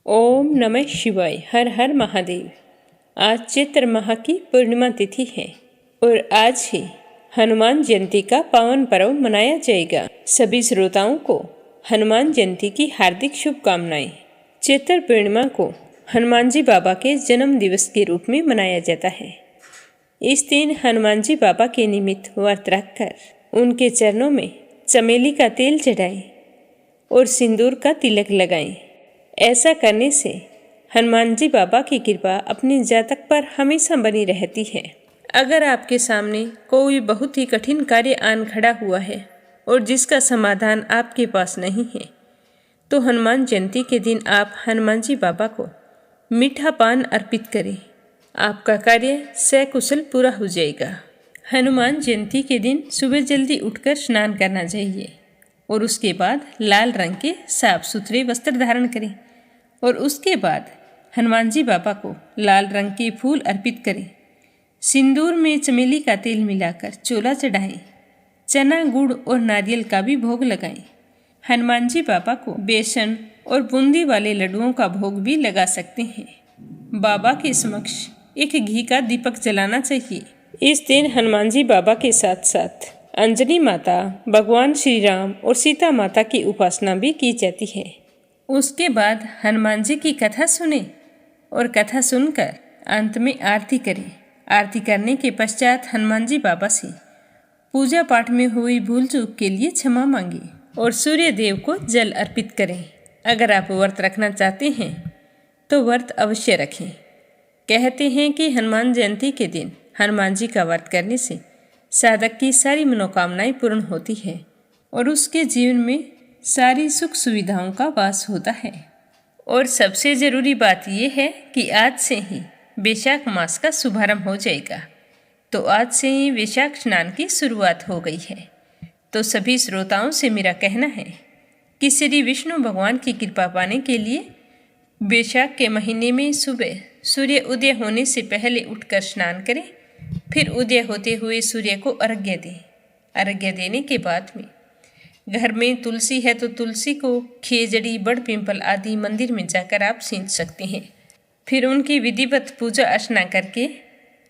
ओम नमः शिवाय। हर हर महादेव। आज चैत्र माह की पूर्णिमा तिथि है और आज ही हनुमान जयंती का पावन पर्व मनाया जाएगा। सभी श्रोताओं को हनुमान जयंती की हार्दिक शुभकामनाएं। चैत्र पूर्णिमा को हनुमान जी बाबा के जन्म दिवस के रूप में मनाया जाता है। इस दिन हनुमान जी बाबा के निमित्त व्रत रखकर उनके चरणों में चमेली का तेल चढ़ाएं और सिंदूर का तिलक लगाएं। ऐसा करने से हनुमान जी बाबा की कृपा अपने जातक पर हमेशा बनी रहती है। अगर आपके सामने कोई बहुत ही कठिन कार्य आन खड़ा हुआ है और जिसका समाधान आपके पास नहीं है, तो हनुमान जयंती के दिन आप हनुमान जी बाबा को मीठा पान अर्पित करें। आपका कार्य सकुशल पूरा हो जाएगा। हनुमान जयंती के दिन सुबह जल्दी उठकर स्नान करना चाहिए और उसके बाद लाल रंग के साफ सुथरे वस्त्र धारण करें और उसके बाद हनुमान जी बाबा को लाल रंग के फूल अर्पित करें। सिंदूर में चमेली का तेल मिलाकर चोला चढ़ाएं। चना, गुड़ और नारियल का भी भोग लगाएं। हनुमान जी बाबा को बेसन और बूंदी वाले लड्डुओं का भोग भी लगा सकते हैं। बाबा के समक्ष एक घी का दीपक जलाना चाहिए। इस दिन हनुमान जी बाबा के साथ साथ अंजनी माता, भगवान श्री राम और सीता माता की उपासना भी की जाती है। उसके बाद हनुमान जी की कथा सुने और कथा सुनकर अंत में आरती करें। आरती करने के पश्चात हनुमान जी बाबा से पूजा पाठ में हुई भूल चूक के लिए क्षमा मांगे और सूर्य देव को जल अर्पित करें। अगर आप व्रत रखना चाहते हैं तो व्रत अवश्य रखें। कहते हैं कि हनुमान जयंती के दिन हनुमान जी का व्रत करने से साधक की सारी मनोकामनाएं पूर्ण होती है और उसके जीवन में सारी सुख सुविधाओं का वास होता है। और सबसे ज़रूरी बात यह है कि आज से ही वैशाख मास का शुभारंभ हो जाएगा। तो आज से ही वैशाख स्नान की शुरुआत हो गई है। तो सभी श्रोताओं से मेरा कहना है कि श्री विष्णु भगवान की कृपा पाने के लिए वैशाख के महीने में सुबह सूर्य उदय होने से पहले उठकर स्नान करें। फिर उदय होते हुए सूर्य को अर्घ्य दें। अर्घ्य देने के बाद में घर में तुलसी है तो तुलसी को खेजड़ी, बड़ पिंपल आदि मंदिर में जाकर आप सींच सकते हैं। फिर उनकी विधिवत पूजा अर्चना करके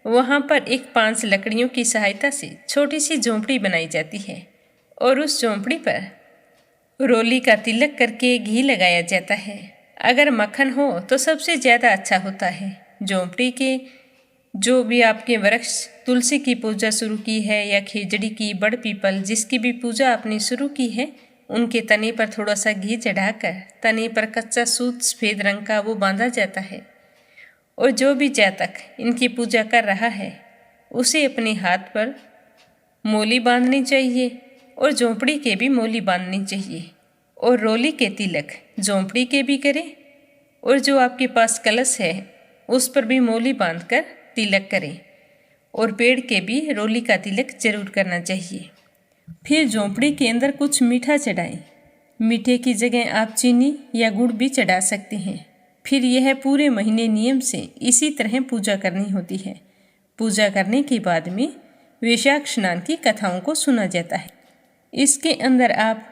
वहाँ पर एक 5 लकड़ियों की सहायता से छोटी सी झोंपड़ी बनाई जाती है और उस झोंपड़ी पर रोली का तिलक करके घी लगाया जाता है। अगर मक्खन हो तो सबसे ज़्यादा अच्छा होता है। झोंपड़ी के जो भी आपके वृक्ष, तुलसी की पूजा शुरू की है या खेजड़ी की, बड़ पीपल, जिसकी भी पूजा आपने शुरू की है, उनके तने पर थोड़ा सा घी चढ़ाकर तने पर कच्चा सूत सफ़ेद रंग का वो बांधा जाता है और जो भी जातक इनकी पूजा कर रहा है उसे अपने हाथ पर मोली बांधनी चाहिए और झोंपड़ी के भी मोली बांधनी चाहिए और रोली के तिलक झोंपड़ी के भी करें और जो आपके पास कलश है उस पर भी मोली बांधकर तिलक करें और पेड़ के भी रोली का तिलक जरूर करना चाहिए। फिर झोंपड़ी के अंदर कुछ मीठा चढ़ाएं। मीठे की जगह आप चीनी या गुड़ भी चढ़ा सकते हैं। फिर यह पूरे महीने नियम से इसी तरह पूजा करनी होती है। पूजा करने के बाद में वैशाख स्नान की कथाओं को सुना जाता है। इसके अंदर आप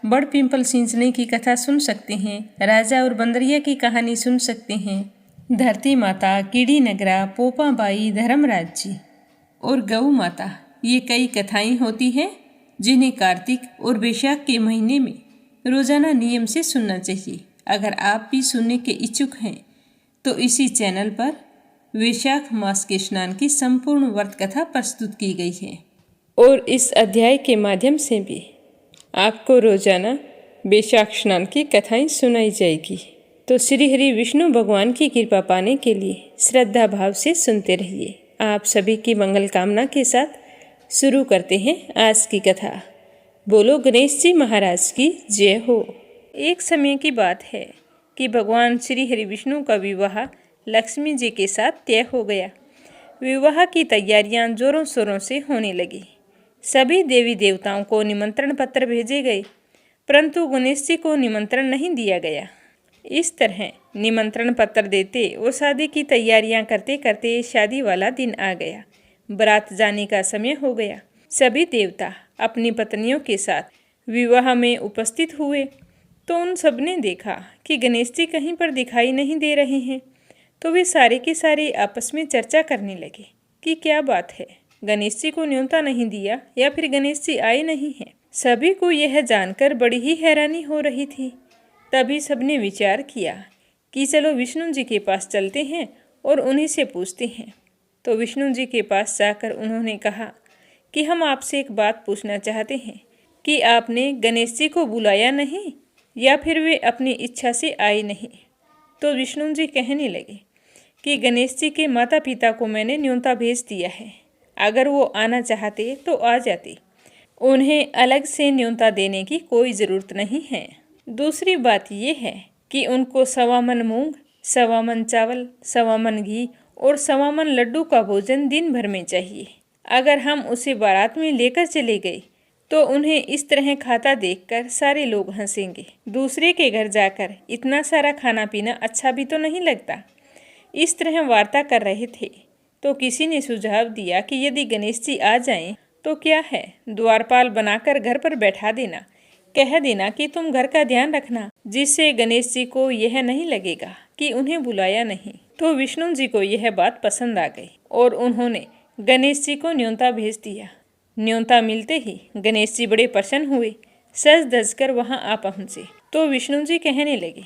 बड़ पिंपल सींचने की कथा सुन सकते हैं, राजा और बंदरिया की कहानी सुन सकते हैं, धरती माता, कीड़ी नगरा, पोपा बाई, धर्मराज जी और गऊ माता, ये कई कथाएं होती हैं जिन्हें कार्तिक और वैशाख के महीने में रोजाना नियम से सुनना चाहिए। अगर आप भी सुनने के इच्छुक हैं तो इसी चैनल पर वैशाख मास के स्नान की संपूर्ण व्रत कथा प्रस्तुत की गई है और इस अध्याय के माध्यम से भी आपको रोजाना वैशाख स्नान की कथाएं सुनाई जाएगी। तो श्री हरि विष्णु भगवान की कृपा पाने के लिए श्रद्धा भाव से सुनते रहिए। आप सभी की मंगल कामना के साथ शुरू करते हैं आज की कथा। बोलो गणेश जी महाराज की जय हो। एक समय की बात है कि भगवान श्री हरि विष्णु का विवाह लक्ष्मी जी के साथ तय हो गया। विवाह की तैयारियां जोरों शोरों से होने लगी। सभी देवी देवताओं को निमंत्रण पत्र भेजे गए, परंतु गणेश जी को निमंत्रण नहीं दिया गया। इस तरह निमंत्रण पत्र देते और शादी की तैयारियां करते करते शादी वाला दिन आ गया। बारात जाने का समय हो गया। सभी देवता अपनी पत्नियों के साथ विवाह में उपस्थित हुए तो उन सब ने देखा कि गणेश जी कहीं पर दिखाई नहीं दे रहे हैं। तो वे सारे के सारे आपस में चर्चा करने लगे कि क्या बात है, गणेश जी को न्योता नहीं दिया या फिर गणेश जी आए नहीं हैं। सभी को यह जानकर बड़ी ही हैरानी हो रही थी। तभी सबने विचार किया कि चलो विष्णु जी के पास चलते हैं और उन्हीं से पूछते हैं। तो विष्णु जी के पास जाकर उन्होंने कहा कि हम आपसे एक बात पूछना चाहते हैं कि आपने गणेश जी को बुलाया नहीं या फिर वे अपनी इच्छा से आए नहीं। तो विष्णु जी कहने लगे कि गणेश जी के माता पिता को मैंने न्योता भेज दिया है, अगर वो आना चाहते तो आ जाते, उन्हें अलग से न्योता देने की कोई ज़रूरत नहीं है। दूसरी बात यह है कि उनको 1.25 मन मूंग, 1.25 मन चावल, 1.25 मन घी और 1.25 मन लड्डू का भोजन दिन भर में चाहिए। अगर हम उसे बारात में लेकर चले गए तो उन्हें इस तरह खाता देखकर सारे लोग हंसेंगे। दूसरे के घर जाकर इतना सारा खाना पीना अच्छा भी तो नहीं लगता। इस तरह वार्ता कर रहे थे तो किसी ने सुझाव दिया कि यदि गणेश जी आ जाएं तो क्या है, द्वारपाल बनाकर घर पर बैठा देना, कह देना कि तुम घर का ध्यान रखना, जिससे गणेश जी को यह नहीं लगेगा कि उन्हें बुलाया नहीं। तो विष्णु जी को यह बात पसंद आ गई और उन्होंने गणेश जी को न्योता भेज दिया। न्योता मिलते ही गणेश जी बड़े प्रसन्न हुए, सज धज कर वहाँ आ पहुँचे। तो विष्णु जी कहने लगे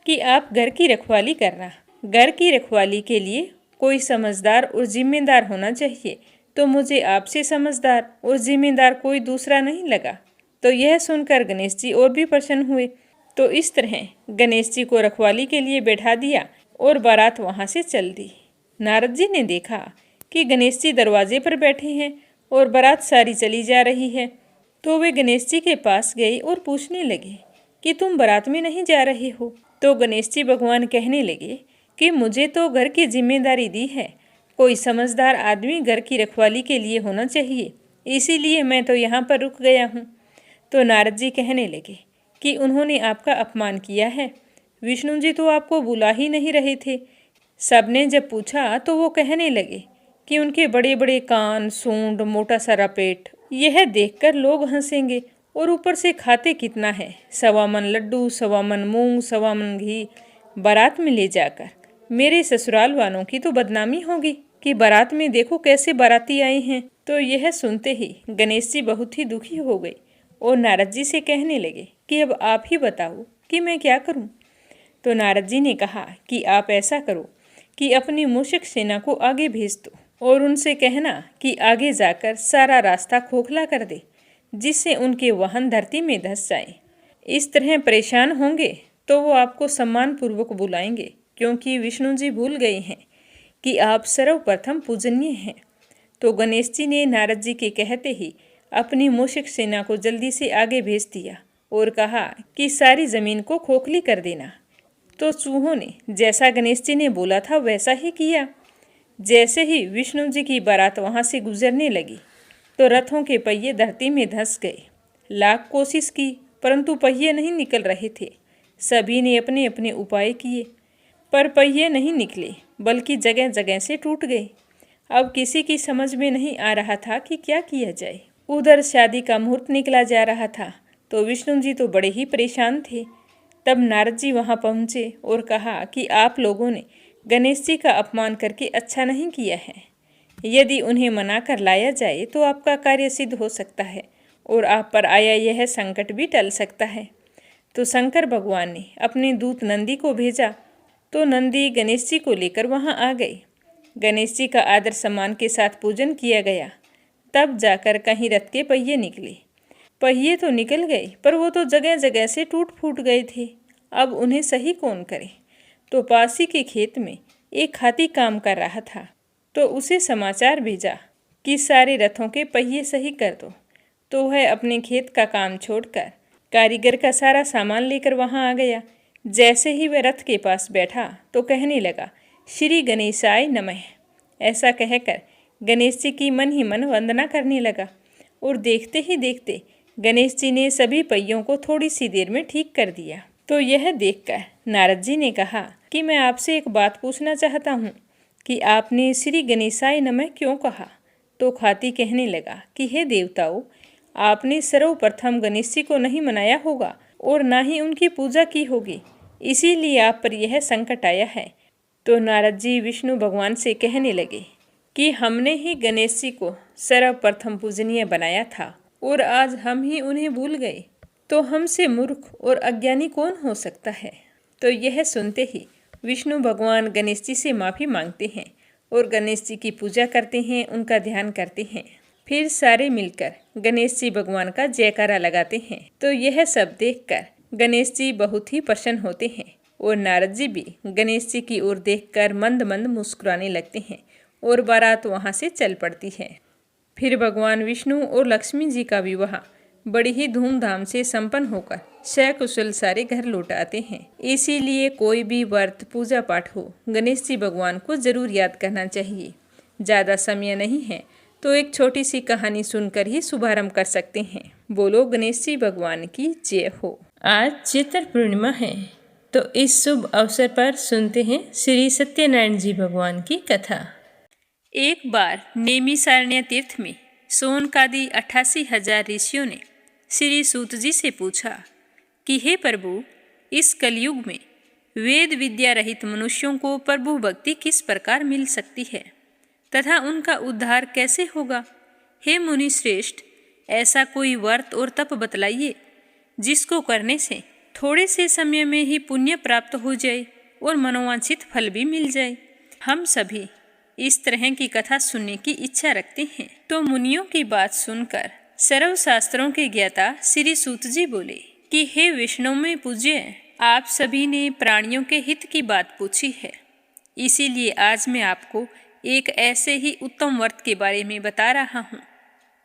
कि आप घर की रखवाली करना, घर की रखवाली के लिए कोई समझदार और जिम्मेदार होना चाहिए, तो मुझे आपसे समझदार और जिम्मेदार कोई दूसरा नहीं लगा। तो यह सुनकर गणेश जी और भी प्रसन्न हुए। तो इस तरह गणेश जी को रखवाली के लिए बैठा दिया और बारात वहाँ से चल दी। नारद जी ने देखा कि गणेश जी दरवाजे पर बैठे हैं और बारात सारी चली जा रही है। तो वे गणेश जी के पास गए और पूछने लगे कि तुम बारात में नहीं जा रहे हो। तो गणेश जी भगवान कहने लगे कि मुझे तो घर की जिम्मेदारी दी है, कोई समझदार आदमी घर की रखवाली के लिए होना चाहिए, इसीलिए मैं तो यहाँ पर रुक गया हूँ। तो नारद जी कहने लगे कि उन्होंने आपका अपमान किया है, विष्णु जी तो आपको बुला ही नहीं रहे थे। सबने जब पूछा तो वो कहने लगे कि उनके बड़े बड़े कान, सूंड, मोटा सारा पेट, यह देखकर लोग हंसेंगे और ऊपर से खाते कितना है, 1.25 मन लड्डू, 1.25 मन मूंग, 1.25 मन घी। बारात में ले जाकर मेरे ससुराल वालों की तो बदनामी होगी कि बारात में देखो कैसे बाराती आए हैं। तो यह सुनते ही गणेश जी बहुत ही दुखी हो गए और नारद जी से कहने लगे कि अब आप ही बताओ कि मैं क्या करूं। तो नारद जी ने कहा कि आप ऐसा करो कि अपनी मूषक सेना को आगे भेज दो और उनसे कहना कि आगे जाकर सारा रास्ता खोखला कर दे, जिससे उनके वाहन धरती में धंस जाएं। इस तरह परेशान होंगे तो वो आपको सम्मानपूर्वक बुलाएंगे, क्योंकि विष्णु जी भूल गए हैं कि आप सर्वप्रथम पूजनीय हैं। तो गणेश जी ने नारद जी के कहते ही अपनी मूषक सेना को जल्दी से आगे भेज दिया और कहा कि सारी जमीन को खोखली कर देना। तो चूहों ने जैसा गणेश जी ने बोला था वैसा ही किया। जैसे ही विष्णु जी की बारात वहाँ से गुजरने लगी तो रथों के पहिए धरती में धंस गए। लाख कोशिश की परंतु पहिए नहीं निकल रहे थे। सभी ने अपने अपने उपाय किए पर पहिए नहीं निकले, बल्कि जगह जगह से टूट गए। अब किसी की समझ में नहीं आ रहा था कि क्या किया जाए। उधर शादी का मुहूर्त निकला जा रहा था तो विष्णु जी तो बड़े ही परेशान थे। तब नारद जी वहाँ पहुँचे और कहा कि आप लोगों ने गणेश जी का अपमान करके अच्छा नहीं किया है। यदि उन्हें मना कर लाया जाए तो आपका कार्य सिद्ध हो सकता है और आप पर आया यह संकट भी टल सकता है। तो शंकर भगवान ने अपने दूत नंदी को भेजा तो नंदी गणेश जी को लेकर वहाँ आ गए। गणेश जी का आदर सम्मान के साथ पूजन किया गया। तब जाकर कहीं रथ के पहिए निकले। पहिए तो निकल गए पर वो तो जगह जगह से टूट फूट गए थे। अब उन्हें सही कौन करे। तो पास ही के खेत में एक हाथी काम कर रहा था तो उसे समाचार भेजा कि सारे रथों के पहिए सही कर दो। तो वह अपने खेत का काम छोड़कर कारीगर का सारा सामान लेकर वहाँ आ गया। जैसे ही वह रथ के पास बैठा तो कहने लगा, श्री गणेशाय नमः। ऐसा कहकर गणेश जी की मन ही मन वंदना करने लगा और देखते ही देखते गणेश जी ने सभी पहियों को थोड़ी सी देर में ठीक कर दिया। तो यह देखकर नारद जी ने कहा कि मैं आपसे एक बात पूछना चाहता हूँ कि आपने श्री गणेशाय नमः क्यों कहा। तो हाथी कहने लगा कि हे देवताओं, आपने सर्वप्रथम गणेश जी को नहीं मनाया होगा और ना ही उनकी पूजा की होगी, इसीलिए आप पर यह संकट आया है। तो नारद जी विष्णु भगवान से कहने लगे कि हमने ही गणेश जी को सर्वप्रथम पूजनीय बनाया था और आज हम ही उन्हें भूल गए, तो हमसे मूर्ख और अज्ञानी कौन हो सकता है। तो यह सुनते ही विष्णु भगवान गणेश जी से माफ़ी मांगते हैं और गणेश जी की पूजा करते हैं, उनका ध्यान करते हैं। फिर सारे मिलकर गणेश जी भगवान का जयकारा लगाते हैं। तो यह सब देखकर गणेश जी बहुत ही प्रसन्न होते हैं और नारद जी भी गणेश जी की ओर देखकर मंद मंद मुस्कुराने लगते हैं और बारात वहाँ से चल पड़ती है। फिर भगवान विष्णु और लक्ष्मी जी का विवाह बड़ी ही धूमधाम से संपन्न होकर सकुशल सारे घर लौट आते हैं। इसीलिए कोई भी व्रत पूजा पाठ हो, गणेश जी भगवान को जरूर याद करना चाहिए। ज़्यादा समय नहीं है तो एक छोटी सी कहानी सुनकर ही शुभारंभ कर सकते हैं। बोलो गणेश जी भगवान की जय हो। आज चैत्र पूर्णिमा है, तो इस शुभ अवसर पर सुनते हैं श्री सत्यनारायण जी भगवान की कथा। एक बार नैमिषारण्य तीर्थ में सोनकादि 88,000 ऋषियों ने श्री सूत जी से पूछा कि हे प्रभु, इस कलयुग में वेद विद्या रहित मनुष्यों को प्रभु भक्ति किस प्रकार मिल सकती है तथा उनका उद्धार कैसे होगा। हे मुनि श्रेष्ठ, ऐसा कोई व्रत और तप बतलाइए जिसको करने से थोड़े से समय में ही पुण्य प्राप्त हो जाए और मनोवांछित फल भी मिल जाए। हम सभी इस तरह की कथा सुनने की इच्छा रखते हैं। तो मुनियों की बात सुनकर सर्वशास्त्रों के ज्ञाता श्री सूत जी बोले कि हे विष्णु में पूज्य, आप सभी ने प्राणियों के हित की बात पूछी है, इसीलिए आज मैं आपको एक ऐसे ही उत्तम व्रत के बारे में बता रहा हूँ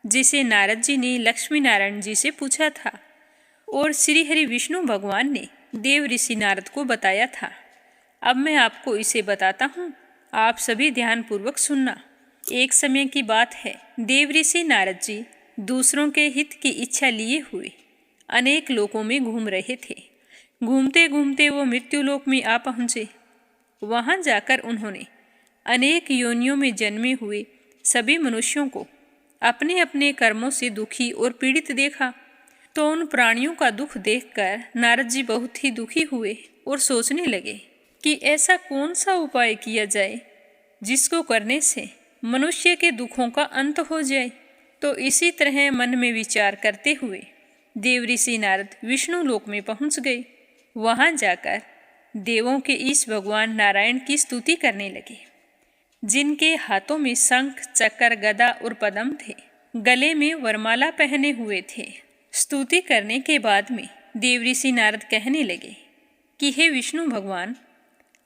जिसे नारद जी ने लक्ष्मी नारायण जी से पूछा था और श्री हरि विष्णु भगवान ने देव ऋषि नारद को बताया था। अब मैं आपको इसे बताता हूँ, आप सभी ध्यानपूर्वक सुनना। एक समय की बात है, देव ऋषि नारद जी दूसरों के हित की इच्छा लिए हुए अनेक लोकों में घूम रहे थे। घूमते घूमते वो मृत्युलोक में आ पहुँचे। वहाँ जाकर उन्होंने अनेक योनियों में जन्मे हुए सभी मनुष्यों को अपने अपने कर्मों से दुखी और पीड़ित देखा। तो उन प्राणियों का दुख देखकर नारद जी बहुत ही दुखी हुए और सोचने लगे कि ऐसा कौन सा उपाय किया जाए जिसको करने से मनुष्य के दुखों का अंत हो जाए। तो इसी तरह मन में विचार करते हुए देव ऋषि नारद विष्णु लोक में पहुंच गए। वहां जाकर देवों के ईश भगवान नारायण की स्तुति करने लगे, जिनके हाथों में शंख, चक्र, गदा और पद्म थे, गले में वरमाला पहने हुए थे। स्तुति करने के बाद में देव ऋषि नारद कहने लगे कि हे विष्णु भगवान,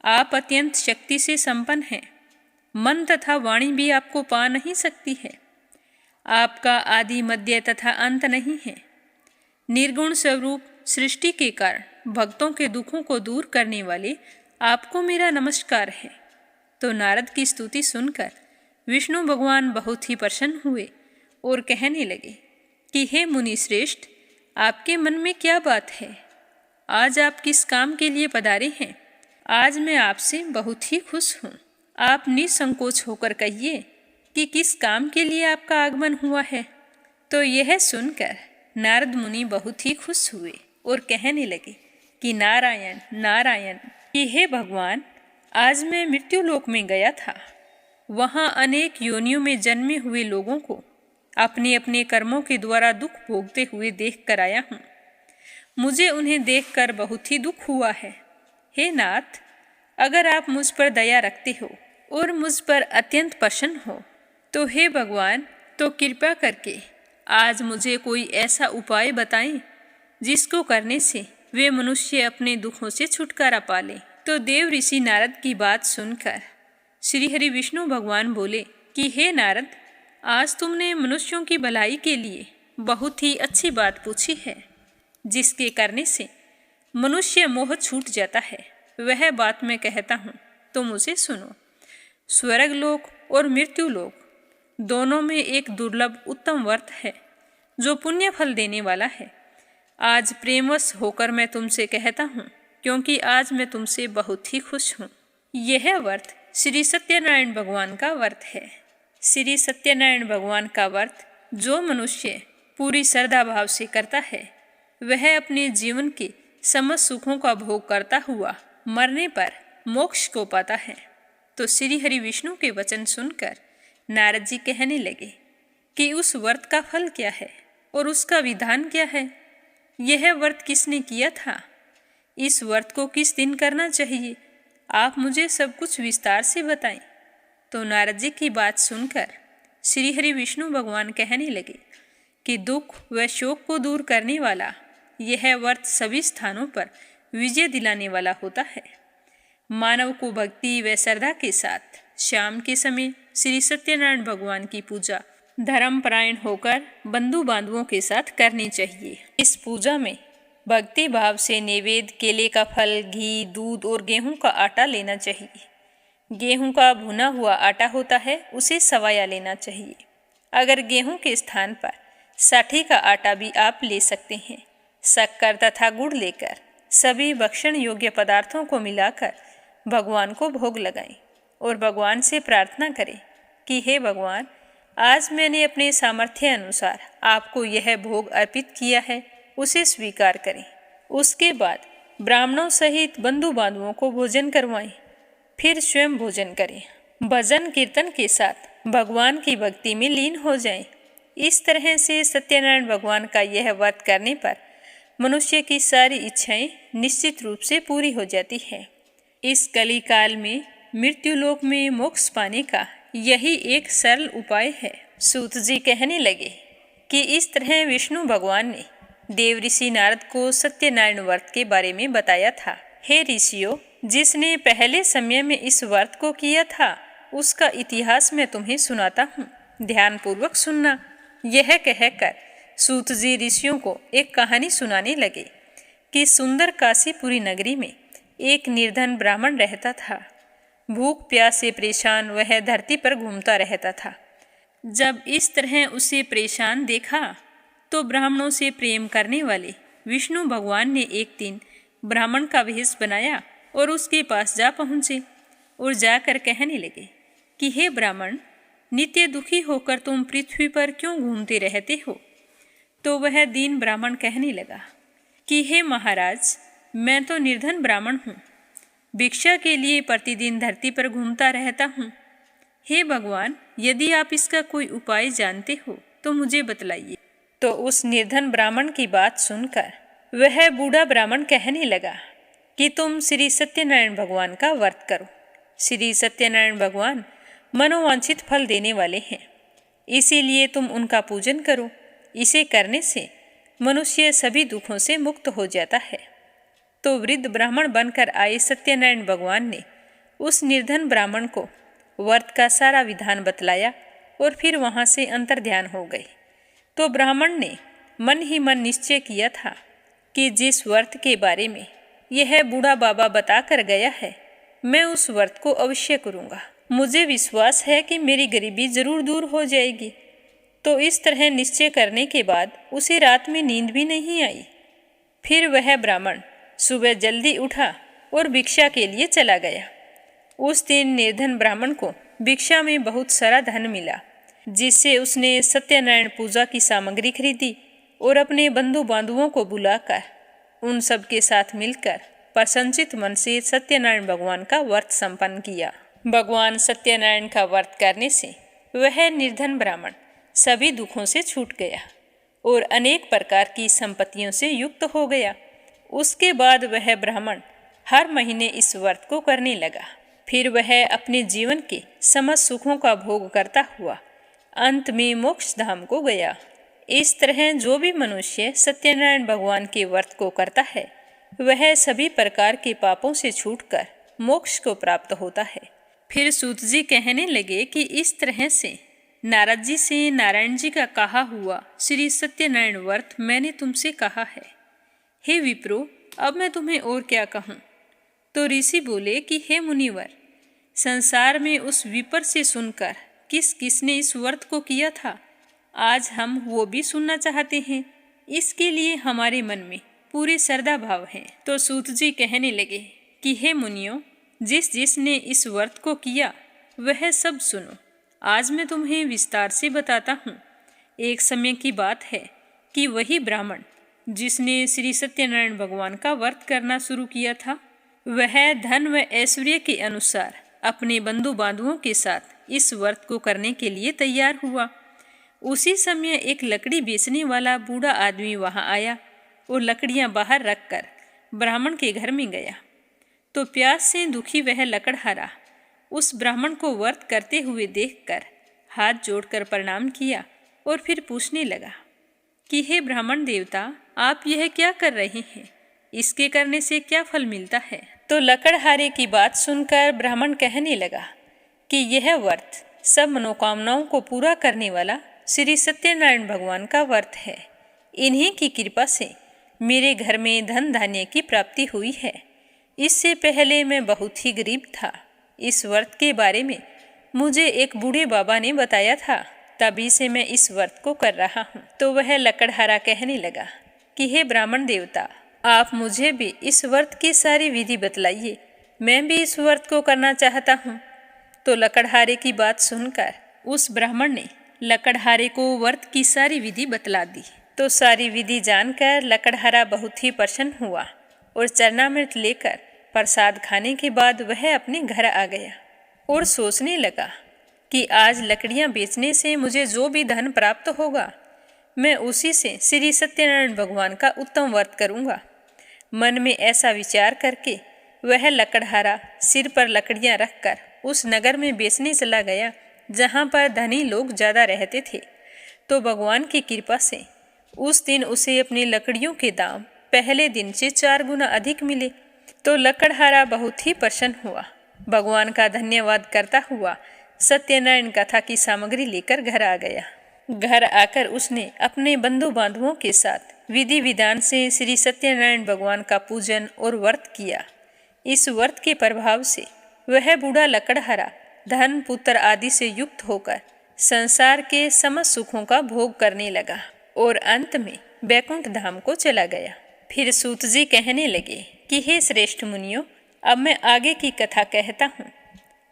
आप अत्यंत शक्ति से संपन्न हैं, मन तथा वाणी भी आपको पा नहीं सकती है। आपका आदि मध्य तथा अंत नहीं है। निर्गुण स्वरूप सृष्टि के कारण भक्तों के दुखों को दूर करने वाले आपको मेरा नमस्कार है। तो नारद की स्तुति सुनकर विष्णु भगवान बहुत ही प्रसन्न हुए और कहने लगे कि हे मुनि श्रेष्ठ, आपके मन में क्या बात है? आज आप किस काम के लिए पधारे हैं? आज मैं आपसे बहुत ही खुश हूँ। आप निसंकोच होकर कहिए कि किस काम के लिए आपका आगमन हुआ है। तो यह सुनकर नारद मुनि बहुत ही खुश हुए और कहने लगे कि नारायण नारायण, कि हे भगवान, आज मैं मृत्युलोक में गया था। वहाँ अनेक योनियों में जन्मे हुए लोगों को अपने अपने कर्मों के द्वारा दुख भोगते हुए देख कर आया हूँ। मुझे उन्हें देखकर बहुत ही दुख हुआ है। हे नाथ, अगर आप मुझ पर दया रखते हो और मुझ पर अत्यंत प्रसन्न हो तो हे भगवान, तो कृपा करके आज मुझे कोई ऐसा उपाय बताएं जिसको करने से वे मनुष्य अपने दुखों से छुटकारा पा लें। तो देव ऋषि नारद की बात सुनकर श्री हरि विष्णु भगवान बोले कि हे नारद, आज तुमने मनुष्यों की भलाई के लिए बहुत ही अच्छी बात पूछी है, जिसके करने से मनुष्य मोह छूट जाता है। वह बात मैं कहता हूँ, तुम उसे सुनो। स्वर्ग लोक और मृत्यु लोक दोनों में एक दुर्लभ उत्तम व्रत है जो पुण्य फल देने वाला है। आज प्रेमवश होकर मैं तुमसे कहता हूँ, क्योंकि आज मैं तुमसे बहुत ही खुश हूँ। यह व्रत श्री सत्यनारायण भगवान का व्रत है। श्री सत्यनारायण भगवान का व्रत जो मनुष्य पूरी श्रद्धा भाव से करता है, वह अपने जीवन के समस्त सुखों का भोग करता हुआ मरने पर मोक्ष को पाता है। तो श्री हरि विष्णु के वचन सुनकर नारद जी कहने लगे कि उस व्रत का फल क्या है और उसका विधान क्या है। यह व्रत किसने किया था, इस व्रत को किस दिन करना चाहिए, आप मुझे सब कुछ विस्तार से बताएं। तो नारद जी की बात सुनकर श्री हरि विष्णु भगवान कहने लगे कि दुख व शोक को दूर करने वाला यह व्रत सभी स्थानों पर विजय दिलाने वाला होता है। मानव को भक्ति व श्रद्धा के साथ शाम के समय श्री सत्यनारायण भगवान की पूजा धर्मपरायण होकर बंधु बांधवों के साथ करनी चाहिए। इस पूजा में भक्ति भाव से नैवेद्य, केले का फल, घी, दूध और गेहूं का आटा लेना चाहिए। गेहूं का भुना हुआ आटा होता है, उसे सवाया लेना चाहिए। अगर गेहूं के स्थान पर साठी का आटा भी आप ले सकते हैं। शक्कर तथा गुड़ लेकर सभी भक्षण योग्य पदार्थों को मिलाकर भगवान को भोग लगाएं और भगवान से प्रार्थना करें कि हे भगवान, आज मैंने अपने सामर्थ्य अनुसार आपको यह भोग अर्पित किया है, उसे स्वीकार करें। उसके बाद ब्राह्मणों सहित बंधु बांधवों को भोजन करवाएं, फिर स्वयं भोजन करें। भजन कीर्तन के साथ भगवान की भक्ति में लीन हो जाएं। इस तरह से सत्यनारायण भगवान का यह व्रत करने पर मनुष्य की सारी इच्छाएं निश्चित रूप से पूरी हो जाती है। इस कली काल में मृत्युलोक में मोक्ष पाने का यही एक सरल उपाय है। सूत जी कहने लगे कि इस तरह विष्णु भगवान ने देव ऋषि नारद को सत्यनारायण व्रत के बारे में बताया था। हे ऋषियों, जिसने पहले समय में इस व्रत को किया था उसका इतिहास मैं तुम्हें सुनाता हूँ, ध्यान पूर्वक सुनना। यह कहकर सूत जी ऋषियों को एक कहानी सुनाने लगे कि सुंदर काशीपुरी नगरी में एक निर्धन ब्राह्मण रहता था। भूख प्यास से परेशान वह धरती पर घूमता रहता था। जब इस तरह उसे परेशान देखा तो ब्राह्मणों से प्रेम करने वाले विष्णु भगवान ने एक दिन ब्राह्मण का वेश बनाया और उसके पास जा पहुँचे और जाकर कहने लगे कि हे ब्राह्मण, नित्य दुखी होकर तुम पृथ्वी पर क्यों घूमते रहते हो। तो वह दीन ब्राह्मण कहने लगा कि हे महाराज, मैं तो निर्धन ब्राह्मण हूँ, भिक्षा के लिए प्रतिदिन धरती पर घूमता रहता हूँ। हे भगवान, यदि आप इसका कोई उपाय जानते हो तो मुझे बतलाइए। तो उस निर्धन ब्राह्मण की बात सुनकर वह बूढ़ा ब्राह्मण कहने लगा कि तुम श्री सत्यनारायण भगवान का व्रत करो। श्री सत्यनारायण भगवान मनोवांछित फल देने वाले हैं, इसीलिए तुम उनका पूजन करो। इसे करने से मनुष्य सभी दुखों से मुक्त हो जाता है। तो वृद्ध ब्राह्मण बनकर आए सत्यनारायण भगवान ने उस निर्धन ब्राह्मण को व्रत का सारा विधान बतलाया और फिर वहाँ से अंतर्ध्यान हो गए। तो ब्राह्मण ने मन ही मन निश्चय किया था कि जिस व्रत के बारे में यह बूढ़ा बाबा बता कर गया है, मैं उस व्रत को अवश्य करूँगा। मुझे विश्वास है कि मेरी गरीबी जरूर दूर हो जाएगी। तो इस तरह निश्चय करने के बाद उसे रात में नींद भी नहीं आई। फिर वह ब्राह्मण सुबह जल्दी उठा और भिक्षा के लिए चला गया। उस दिन निर्धन ब्राह्मण को भिक्षा में बहुत सारा धन मिला, जिससे उसने सत्यनारायण पूजा की सामग्री खरीदी और अपने बंधु बांधवों को बुलाकर उन सब के साथ मिलकर प्रसन्नचित मन से सत्यनारायण भगवान का व्रत संपन्न किया। भगवान सत्यनारायण का व्रत करने से वह निर्धन ब्राह्मण सभी दुखों से छूट गया और अनेक प्रकार की संपत्तियों से युक्त हो गया। उसके बाद वह ब्राह्मण हर महीने इस व्रत को करने लगा। फिर वह अपने जीवन के समस्त सुखों का भोग करता हुआ अंत में मोक्ष धाम को गया। इस तरह जो भी मनुष्य सत्यनारायण भगवान के व्रत को करता है वह सभी प्रकार के पापों से छूटकर मोक्ष को प्राप्त होता है। फिर सूत जी कहने लगे कि इस तरह से नारद जी से नारायण जी का कहा हुआ श्री सत्यनारायण व्रत मैंने तुमसे कहा है। हे विप्रो, अब मैं तुम्हें और क्या कहूँ। तो ऋषि बोले कि हे मुनिवर, संसार में उस विपर से सुनकर किस किसने इस व्रत को किया था, आज हम वो भी सुनना चाहते हैं। इसके लिए हमारे मन में पूरे श्रद्धा भाव है। तो सूत जी कहने लगे कि हे मुनियों, जिस जिसने इस व्रत को किया वह सब सुनो। आज मैं तुम्हें विस्तार से बताता हूँ। एक समय की बात है कि वही ब्राह्मण जिसने श्री सत्यनारायण भगवान का व्रत करना शुरू किया था, वह धन व ऐश्वर्य के अनुसार अपने बंधु बांधवों के साथ इस व्रत को करने के लिए तैयार हुआ। उसी समय एक लकड़ी बेचने वाला बूढ़ा आदमी वहां आया और लकड़ियां बाहर रखकर ब्राह्मण के घर में गया। तो प्यास से दुखी वह लकड़हारा उस ब्राह्मण को व्रत करते हुए देखकर हाथ जोड़कर प्रणाम किया और फिर पूछने लगा कि हे ब्राह्मण देवता, आप यह क्या कर रहे हैं? इसके करने से क्या फल मिलता है? तो लकड़हारे की बात सुनकर ब्राह्मण कहने लगा कि यह व्रत सब मनोकामनाओं को पूरा करने वाला श्री सत्यनारायण भगवान का व्रत है। इन्हीं की कृपा से मेरे घर में धन धान्य की प्राप्ति हुई है। इससे पहले मैं बहुत ही गरीब था। इस व्रत के बारे में मुझे एक बूढ़े बाबा ने बताया था, तभी से मैं इस व्रत को कर रहा हूँ। तो वह लकड़हारा कहने लगा कि हे ब्राह्मण देवता, आप मुझे भी इस व्रत की सारी विधि बतलाइए, मैं भी इस व्रत को करना चाहता हूँ। तो लकड़हारे की बात सुनकर उस ब्राह्मण ने लकड़हारे को व्रत की सारी विधि बतला दी। तो सारी विधि जानकर लकड़हारा बहुत ही प्रसन्न हुआ और चरणामृत लेकर प्रसाद खाने के बाद वह अपने घर आ गया और सोचने लगा कि आज लकड़ियां बेचने से मुझे जो भी धन प्राप्त होगा, मैं उसी से श्री सत्यनारायण भगवान का उत्तम व्रत करूंगा। मन में ऐसा विचार करके वह लकड़हारा सिर पर लकड़ियां रखकर उस नगर में बेचने चला गया जहां पर धनी लोग ज़्यादा रहते थे। तो भगवान की कृपा से उस दिन उसे अपनी लकड़ियों के दाम पहले दिन से 4 गुना अधिक मिले। तो लकड़हारा बहुत ही प्रसन्न हुआ, भगवान का धन्यवाद करता हुआ सत्यनारायण कथा की सामग्री लेकर घर आ गया। घर आकर उसने अपने बंधु बांधवों के साथ विधि विधान से श्री सत्यनारायण भगवान का पूजन और व्रत किया। इस व्रत के प्रभाव से वह बूढ़ा लकड़हारा धन पुत्र आदि से युक्त होकर संसार के समस्त सुखों का भोग करने लगा और अंत में बैकुंठ धाम को चला गया। फिर सूत जी कहने लगे कि हे श्रेष्ठ मुनियों, अब मैं आगे की कथा कहता हूँ।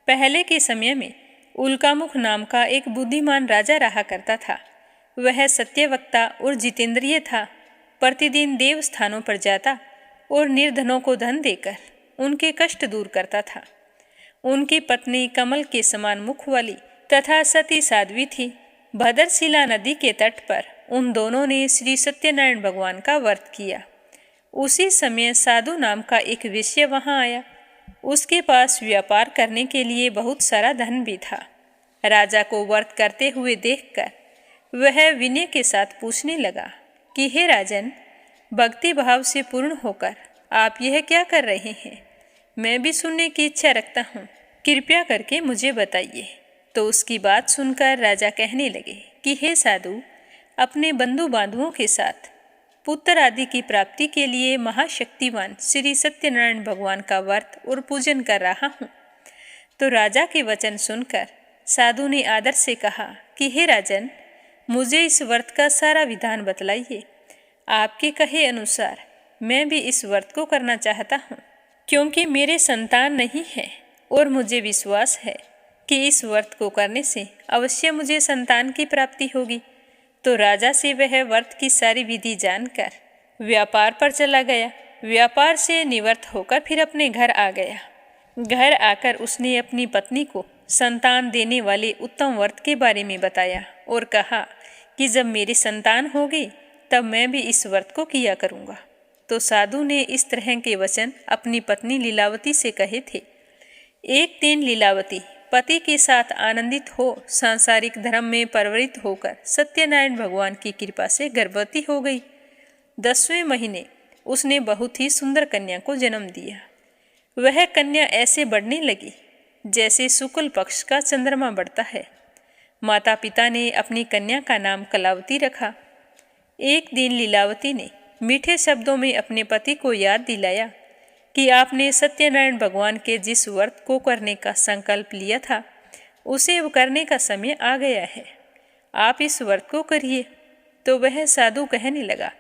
पहले के समय में उल्कामुख नाम का एक बुद्धिमान राजा रहा करता था। वह सत्यवक्ता और जितेंद्रिय था। प्रतिदिन देव स्थानों पर जाता और निर्धनों को धन देकर उनके कष्ट दूर करता था। उनकी पत्नी कमल के समान मुख वाली तथा सती साध्वी थी। भद्रशिला नदी के तट पर उन दोनों ने श्री सत्यनारायण भगवान का व्रत किया। उसी समय साधु नाम का एक वेश्या वहां आया। उसके पास व्यापार करने के लिए बहुत सारा धन भी था। राजा को व्रत करते हुए देखकर वह विनय के साथ पूछने लगा कि हे राजन, भक्ति भाव से पूर्ण होकर आप यह क्या कर रहे हैं? मैं भी सुनने की इच्छा रखता हूँ, कृपया करके मुझे बताइए। तो उसकी बात सुनकर राजा कहने लगे कि हे साधु, अपने बंधु बांधवों के साथ पुत्र आदि की प्राप्ति के लिए महाशक्तिवान श्री सत्यनारायण भगवान का व्रत और पूजन कर रहा हूँ। तो राजा के वचन सुनकर साधु ने आदर से कहा कि हे राजन, मुझे इस व्रत का सारा विधान बतलाइए। आपके कहे अनुसार मैं भी इस व्रत को करना चाहता हूँ, क्योंकि मेरे संतान नहीं है और मुझे विश्वास है कि इस व्रत को करने से अवश्य मुझे संतान की प्राप्ति होगी। तो राजा से वह व्रत की सारी विधि जानकर व्यापार पर चला गया। व्यापार से निवृत्त होकर फिर अपने घर आ गया। घर आकर उसने अपनी पत्नी को संतान देने वाले उत्तम व्रत के बारे में बताया और कहा कि जब मेरी संतान होगी तब मैं भी इस व्रत को किया करूँगा। तो साधु ने इस तरह के वचन अपनी पत्नी लीलावती से कहे थे। एक दिन लीलावती पति के साथ आनंदित हो सांसारिक धर्म में परवरित होकर सत्यनारायण भगवान की कृपा से गर्भवती हो गई। 10वें महीने उसने बहुत ही सुंदर कन्या को जन्म दिया। वह कन्या ऐसे बढ़ने लगी जैसे शुक्ल पक्ष का चंद्रमा बढ़ता है। माता पिता ने अपनी कन्या का नाम कलावती रखा। एक दिन लीलावती ने मीठे शब्दों में अपने पति को याद दिलाया कि आपने सत्यनारायण भगवान के जिस व्रत को करने का संकल्प लिया था उसे करने का समय आ गया है, आप इस व्रत को करिए। तो वह साधु कहने लगा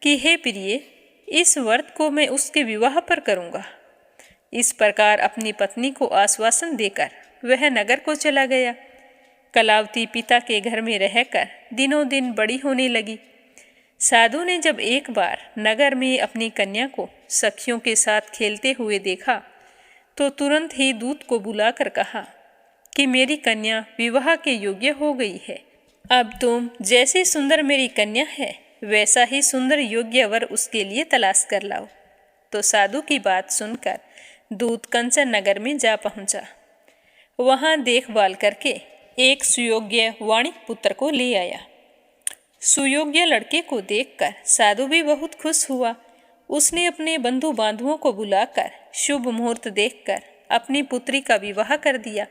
कि हे प्रिय, इस व्रत को मैं उसके विवाह पर करूँगा। इस प्रकार अपनी पत्नी को आश्वासन देकर वह नगर को चला गया। कलावती पिता के घर में रहकर दिनों दिन बड़ी होने लगी। साधु ने जब एक बार नगर में अपनी कन्या को सखियों के साथ खेलते हुए देखा तो तुरंत ही दूत को बुलाकर कहा कि मेरी कन्या विवाह के योग्य हो गई है। अब तुम जैसी सुंदर मेरी कन्या है वैसा ही सुंदर योग्य वर उसके लिए तलाश कर लाओ। तो साधु की बात सुनकर दूत कंचन नगर में जा पहुंचा। वहां देखभाल करके एक सुयोग्य वाणिक पुत्र को ले आया। सुयोग्य लड़के को देखकर साधु भी बहुत खुश हुआ। उसने अपने बंधु बांधुओं को बुलाकर शुभ मुहूर्त देखकर अपनी पुत्री का विवाह कर दिया।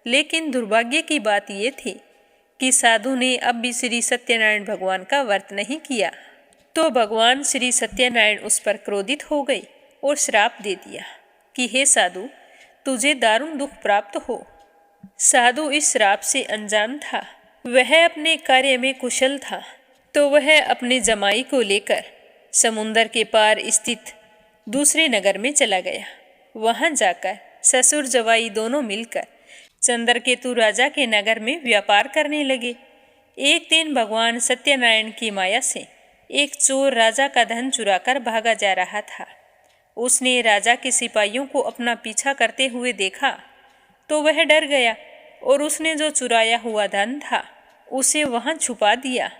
लेकिन दुर्भाग्य की बात यह थी कि साधु ने अब भी श्री सत्यनारायण भगवान का व्रत नहीं किया। तो भगवान श्री सत्यनारायण उस पर क्रोधित हो गए और श्राप दे दिया कि हे साधु, तुझे दारुण दुख प्राप्त हो। साधु इस श्राप से अनजान था। वह अपने कार्य में कुशल था, तो वह अपने जमाई को लेकर समुंदर के पार स्थित दूसरे नगर में चला गया। वहां जाकर ससुर जवाई दोनों मिलकर चंद्रकेतु राजा के नगर में व्यापार करने लगे। एक दिन भगवान सत्यनारायण की माया से एक चोर राजा का धन चुराकर भागा जा रहा था। उसने राजा के सिपाहियों को अपना पीछा करते हुए देखा तो वह डर गया और उसने जो चुराया हुआ धन था उसे वहां छुपा दिया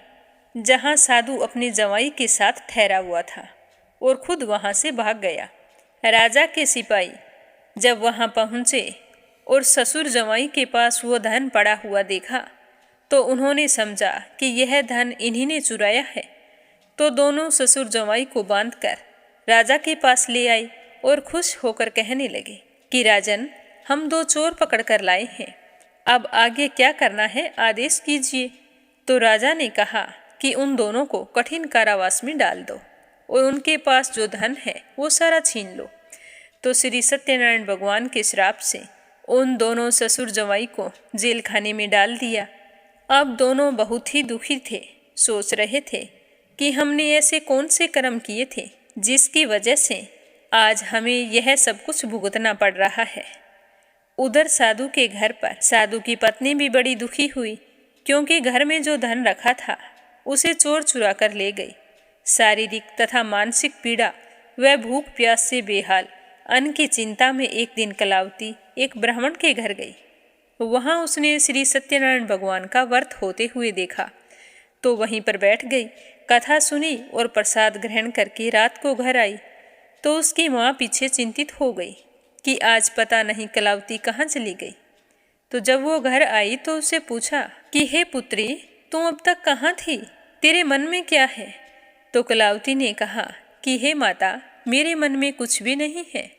जहां साधु अपने जवाई के साथ ठहरा हुआ था और खुद वहां से भाग गया। राजा के सिपाही जब वहां पहुंचे और ससुर जवाई के पास वो धन पड़ा हुआ देखा तो उन्होंने समझा कि यह धन इन्हीं ने चुराया है। तो दोनों ससुर जवाई को बांधकर राजा के पास ले आए और खुश होकर कहने लगे कि राजन, हम 2 चोर पकड़ कर लाए हैं, अब आगे क्या करना है आदेश कीजिए। तो राजा ने कहा कि उन दोनों को कठिन कारावास में डाल दो और उनके पास जो धन है वो सारा छीन लो। तो श्री सत्यनारायण भगवान के श्राप से उन दोनों ससुर जवाई को जेल खाने में डाल दिया। अब दोनों बहुत ही दुखी थे। सोच रहे थे कि हमने ऐसे कौन से कर्म किए थे जिसकी वजह से आज हमें यह सब कुछ भुगतना पड़ रहा है। उधर साधु के घर पर साधु की पत्नी भी बड़ी दुखी हुई, क्योंकि घर में जो धन रखा था उसे चोर चुरा कर ले गई। शारीरिक तथा मानसिक पीड़ा व भूख प्यास से बेहाल अन्न की चिंता में एक दिन कलावती एक ब्राह्मण के घर गई। वहां उसने श्री सत्यनारायण भगवान का व्रत होते हुए देखा तो वहीं पर बैठ गई, कथा सुनी और प्रसाद ग्रहण करके रात को घर आई। तो उसकी माँ पीछे चिंतित हो गई कि आज पता नहीं कलावती कहाँ चली गई। तो जब वो घर आई तो उससे पूछा कि हे पुत्री, तुम अब तक कहाँ थी, तेरे मन में क्या है। तो कलावती ने कहा कि हे माता, मेरे मन में कुछ भी नहीं है।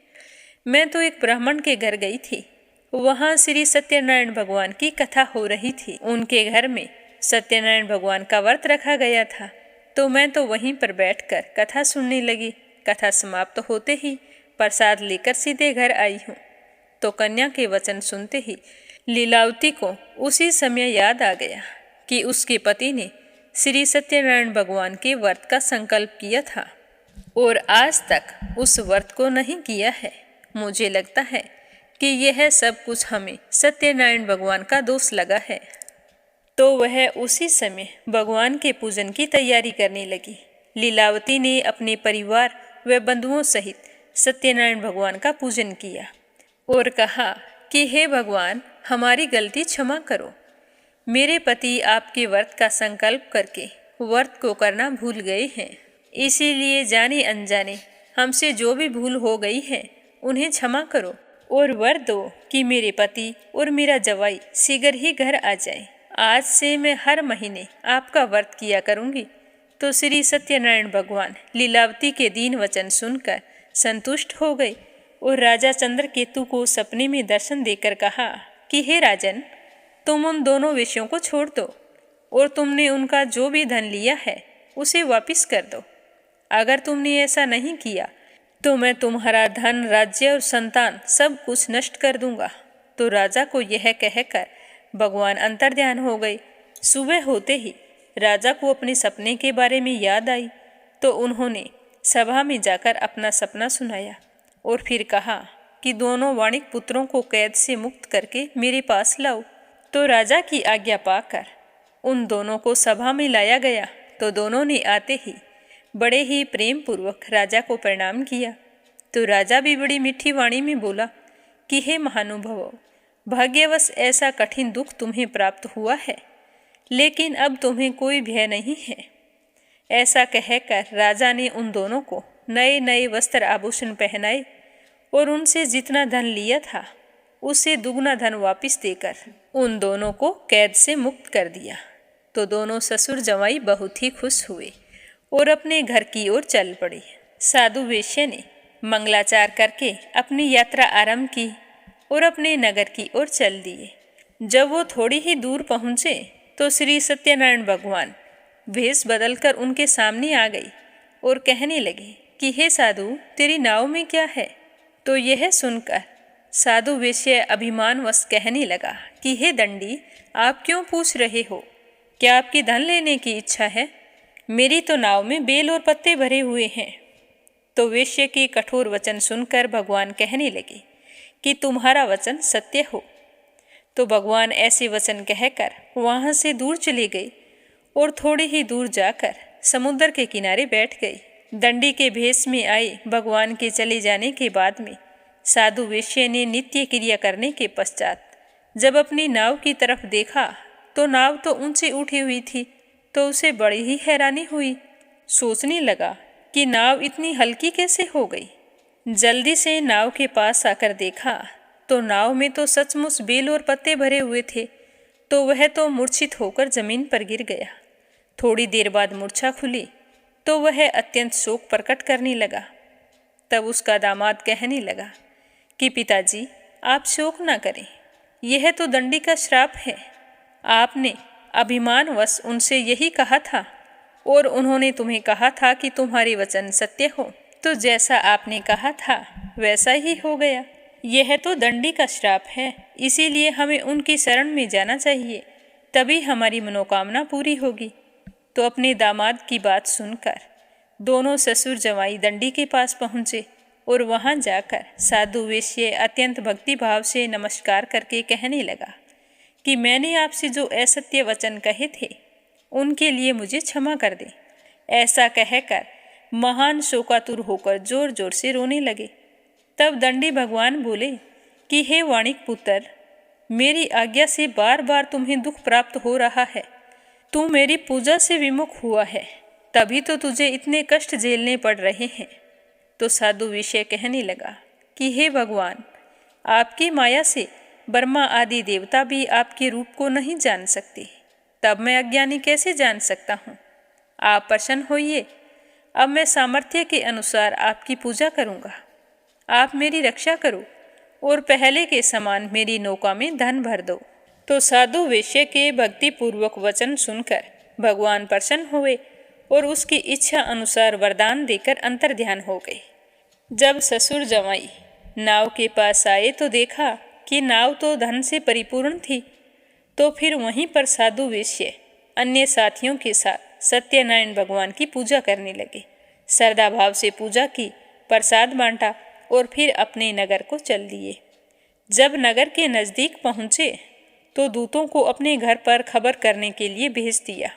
मैं तो एक ब्राह्मण के घर गई थी, वहाँ श्री सत्यनारायण भगवान की कथा हो रही थी। उनके घर में सत्यनारायण भगवान का व्रत रखा गया था, तो मैं तो वहीं पर बैठकर कथा सुनने लगी। कथा समाप्त होते ही प्रसाद लेकर सीधे घर आई हूँ। तो कन्या के वचन सुनते ही लीलावती को उसी समय याद आ गया कि उसके पति ने श्री सत्यनारायण भगवान के व्रत का संकल्प किया था और आज तक उस व्रत को नहीं किया है। मुझे लगता है कि यह सब कुछ हमें सत्यनारायण भगवान का दोष लगा है। तो वह उसी समय भगवान के पूजन की तैयारी करने लगी। लीलावती ने अपने परिवार व बंधुओं सहित सत्यनारायण भगवान का पूजन किया और कहा कि हे भगवान, हमारी गलती क्षमा करो। मेरे पति आपके व्रत का संकल्प करके व्रत को करना भूल गए हैं, इसीलिए जाने अनजाने हमसे जो भी भूल हो गई है उन्हें क्षमा करो और वर दो कि मेरे पति और मेरा जवाई शीघ्र ही घर आ जाए। आज से मैं हर महीने आपका व्रत किया करूंगी। तो श्री सत्यनारायण भगवान लीलावती के दीन वचन सुनकर संतुष्ट हो गए और राजा चंद्रकेतु को सपने में दर्शन देकर कहा कि हे राजन, तुम उन दोनों विषयों को छोड़ दो और तुमने उनका जो भी धन लिया है उसे वापस कर दो। अगर तुमने ऐसा नहीं किया तो मैं तुम्हारा धन, राज्य और संतान सब कुछ नष्ट कर दूंगा। तो राजा को यह कहकर भगवान अंतर्ध्यान हो गए। सुबह होते ही राजा को अपने सपने के बारे में याद आई, तो उन्होंने सभा में जाकर अपना सपना सुनाया और फिर कहा कि दोनों वाणिक पुत्रों को कैद से मुक्त करके मेरे पास लाओ। तो राजा की आज्ञा पाकर उन दोनों को सभा में लाया गया। तो दोनों ने आते ही बड़े ही प्रेम पूर्वक राजा को प्रणाम किया। तो राजा भी बड़ी मीठी वाणी में बोला कि हे महानुभावों, भाग्यवश ऐसा कठिन दुख तुम्हें प्राप्त हुआ है, लेकिन अब तुम्हें कोई भय नहीं है। ऐसा कहकर राजा ने उन दोनों को नए नए वस्त्र आभूषण पहनाए और उनसे जितना धन लिया था उससे दुगना धन वापस देकर उन दोनों को कैद से मुक्त कर दिया। तो दोनों ससुर जमाई बहुत ही खुश हुए और अपने घर की ओर चल पड़े। साधु वेश्या ने मंगलाचार करके अपनी यात्रा आरंभ की और अपने नगर की ओर चल दिए। जब वो थोड़ी ही दूर पहुँचे तो श्री सत्यनारायण भगवान वेश बदलकर उनके सामने आ गई और कहने लगे कि हे साधु, तेरी नाव में क्या है? तो यह सुनकर साधु वेश्या अभिमानवश कहने लगा कि हे दंडी, आप क्यों पूछ रहे हो? क्या आपकी धन लेने की इच्छा है? मेरी तो नाव में बेल और पत्ते भरे हुए हैं। तो वेश्या के कठोर वचन सुनकर भगवान कहने लगे कि तुम्हारा वचन सत्य हो। तो भगवान ऐसे वचन कहकर वहाँ से दूर चले गए और थोड़ी ही दूर जाकर समुद्र के किनारे बैठ गए। दंडी के भेष में आए भगवान के चले जाने के बाद में साधु वेश्या ने नित्य क्रिया करने के पश्चात जब अपनी नाव की तरफ देखा तो नाव तो ऊंची उठी हुई थी, तो उसे बड़ी ही हैरानी हुई। सोचने लगा कि नाव इतनी हल्की कैसे हो गई। जल्दी से नाव के पास आकर देखा तो नाव में तो सचमुच बेल और पत्ते भरे हुए थे। तो वह तो मूर्छित होकर जमीन पर गिर गया। थोड़ी देर बाद मूर्छा खुली तो वह अत्यंत शोक प्रकट करने लगा। तब उसका दामाद कहने लगा कि पिताजी, आप शोक न करें, यह तो दंडी का श्राप है। आपने अभिमानवश उनसे यही कहा था और उन्होंने तुम्हें कहा था कि तुम्हारे वचन सत्य हो। तो जैसा आपने कहा था वैसा ही हो गया। यह तो दंडी का श्राप है, इसीलिए हमें उनकी शरण में जाना चाहिए, तभी हमारी मनोकामना पूरी होगी। तो अपने दामाद की बात सुनकर दोनों ससुर जवाई दंडी के पास पहुँचे और वहाँ जाकर साधु वेश्या अत्यंत भक्तिभाव से नमस्कार करके कहने लगा कि मैंने आपसे जो असत्य वचन कहे थे उनके लिए मुझे क्षमा कर दे। ऐसा कहकर महान शोकातुर होकर जोर जोर से रोने लगे। तब दंडी भगवान बोले कि हे वाणिक पुत्र, मेरी आज्ञा से बार बार तुम्हें दुख प्राप्त हो रहा है। तू मेरी पूजा से विमुख हुआ है, तभी तो तुझे इतने कष्ट झेलने पड़ रहे हैं। तो साधु वेश्या कहने लगा कि हे भगवान, आपकी माया से ब्रह्मा आदि देवता भी आपके रूप को नहीं जान सकते, तब मैं अज्ञानी कैसे जान सकता हूँ। आप प्रसन्न होइए, अब मैं सामर्थ्य के अनुसार आपकी पूजा करूँगा। आप मेरी रक्षा करो और पहले के समान मेरी नौका में धन भर दो। तो साधु वेश्या के भक्तिपूर्वक वचन सुनकर भगवान प्रसन्न हुए और उसकी इच्छा अनुसार वरदान देकर अंतर्ध्यान हो गए। जब ससुर जमाई नाव के पास आए तो देखा कि नाव तो धन से परिपूर्ण थी। तो फिर वहीं पर साधु वेश्या अन्य साथियों के साथ सत्यनारायण भगवान की पूजा करने लगे। श्रद्धा भाव से पूजा की, प्रसाद बांटा और फिर अपने नगर को चल दिए। जब नगर के नज़दीक पहुँचे तो दूतों को अपने घर पर खबर करने के लिए भेज दिया।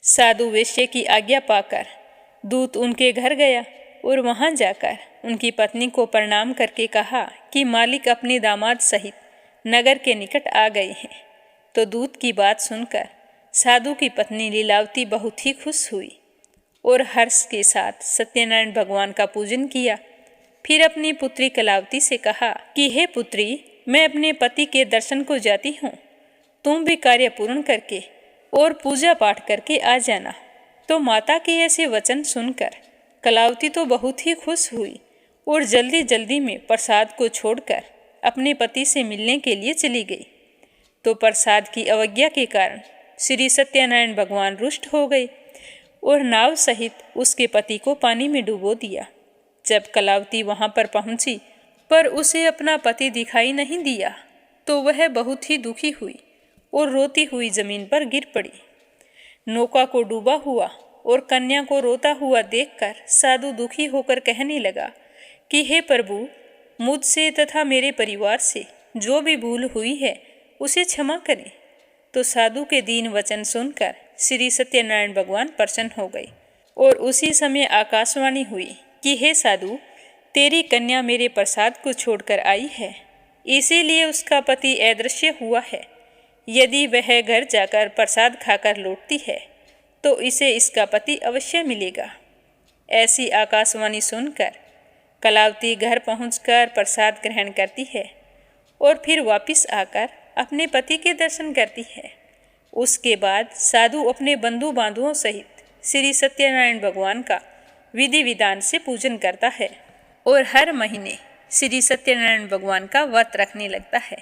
साधु वेश्या की आज्ञा पाकर दूत उनके घर गया और वहां जाकर उनकी पत्नी को प्रणाम करके कहा कि मालिक अपने दामाद सहित नगर के निकट आ गए हैं। तो दूत की बात सुनकर साधु की पत्नी लीलावती बहुत ही खुश हुई और हर्ष के साथ सत्यनारायण भगवान का पूजन किया। फिर अपनी पुत्री कलावती से कहा कि हे पुत्री, मैं अपने पति के दर्शन को जाती हूँ, तुम भी कार्य पूर्ण करके और पूजा पाठ करके आ जाना। तो माता के ऐसे वचन सुनकर कलावती तो बहुत ही खुश हुई और जल्दी जल्दी में प्रसाद को छोड़कर अपने पति से मिलने के लिए चली गई। तो प्रसाद की अवज्ञा के कारण श्री सत्यनारायण भगवान रुष्ट हो गए और नाव सहित उसके पति को पानी में डुबो दिया। जब कलावती वहां पर पहुंची पर उसे अपना पति दिखाई नहीं दिया तो वह बहुत ही दुखी हुई और रोती हुई जमीन पर गिर पड़ी। नौका को डूबा हुआ और कन्या को रोता हुआ देखकर साधु दुखी होकर कहने लगा कि हे प्रभु, मुझसे तथा मेरे परिवार से जो भी भूल हुई है उसे क्षमा करें। तो साधु के दीन वचन सुनकर श्री सत्यनारायण भगवान प्रसन्न हो गए और उसी समय आकाशवाणी हुई कि हे साधु, तेरी कन्या मेरे प्रसाद को छोड़कर आई है, इसीलिए उसका पति अदृश्य हुआ है। यदि वह घर जाकर प्रसाद खाकर लौटती है तो इसे इसका पति अवश्य मिलेगा। ऐसी आकाशवाणी सुनकर कलावती घर पहुंचकर प्रसाद ग्रहण करती है और फिर वापस आकर अपने पति के दर्शन करती है। उसके बाद साधु अपने बंधु बांधुओं सहित श्री सत्यनारायण भगवान का विधि विधान से पूजन करता है और हर महीने श्री सत्यनारायण भगवान का व्रत रखने लगता है।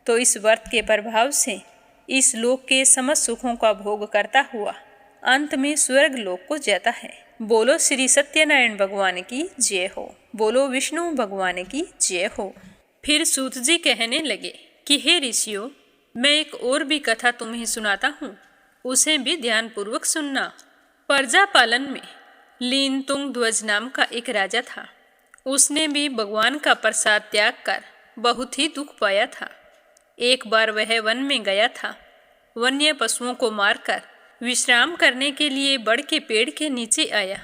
तो इस व्रत के प्रभाव से इस लोक के समस्त सुखों का भोग करता हुआ अंत में स्वर्ग लोक को जाता है। बोलो श्री सत्यनारायण भगवान की जय हो, बोलो विष्णु भगवान की जय हो। फिर सूत जी कहने लगे कि हे ऋषियों, मैं एक और भी कथा तुम्हें सुनाता हूँ, उसे भी ध्यानपूर्वक सुनना। प्रजा पालन में लीन तुंग ध्वज नाम का एक राजा था। उसने भी भगवान का प्रसाद त्याग कर बहुत ही दुख पाया था। एक बार वह वन में गया था। वन्य पशुओं को मारकर विश्राम करने के लिए बड़ के पेड़ के नीचे आया।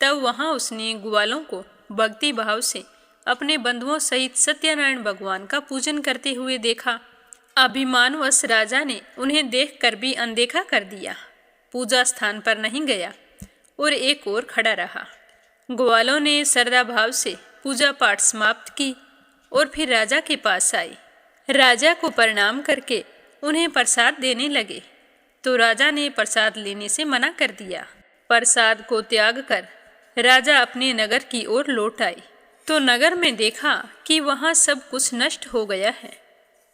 तब वहां उसने ग्वालों को भक्ति भाव से अपने बंधुओं सहित सत्यनारायण भगवान का पूजन करते हुए देखा। अभिमानवश राजा ने उन्हें देखकर भी अनदेखा कर दिया, पूजा स्थान पर नहीं गया और एक ओर खड़ा रहा। ग्वालों ने श्रद्धा भाव से पूजा पाठ समाप्त की और फिर राजा के पास आए। राजा को प्रणाम करके उन्हें प्रसाद देने लगे तो राजा ने प्रसाद लेने से मना कर दिया। प्रसाद को त्याग कर राजा अपने नगर की ओर लौट आए तो नगर में देखा कि वहाँ सब कुछ नष्ट हो गया है।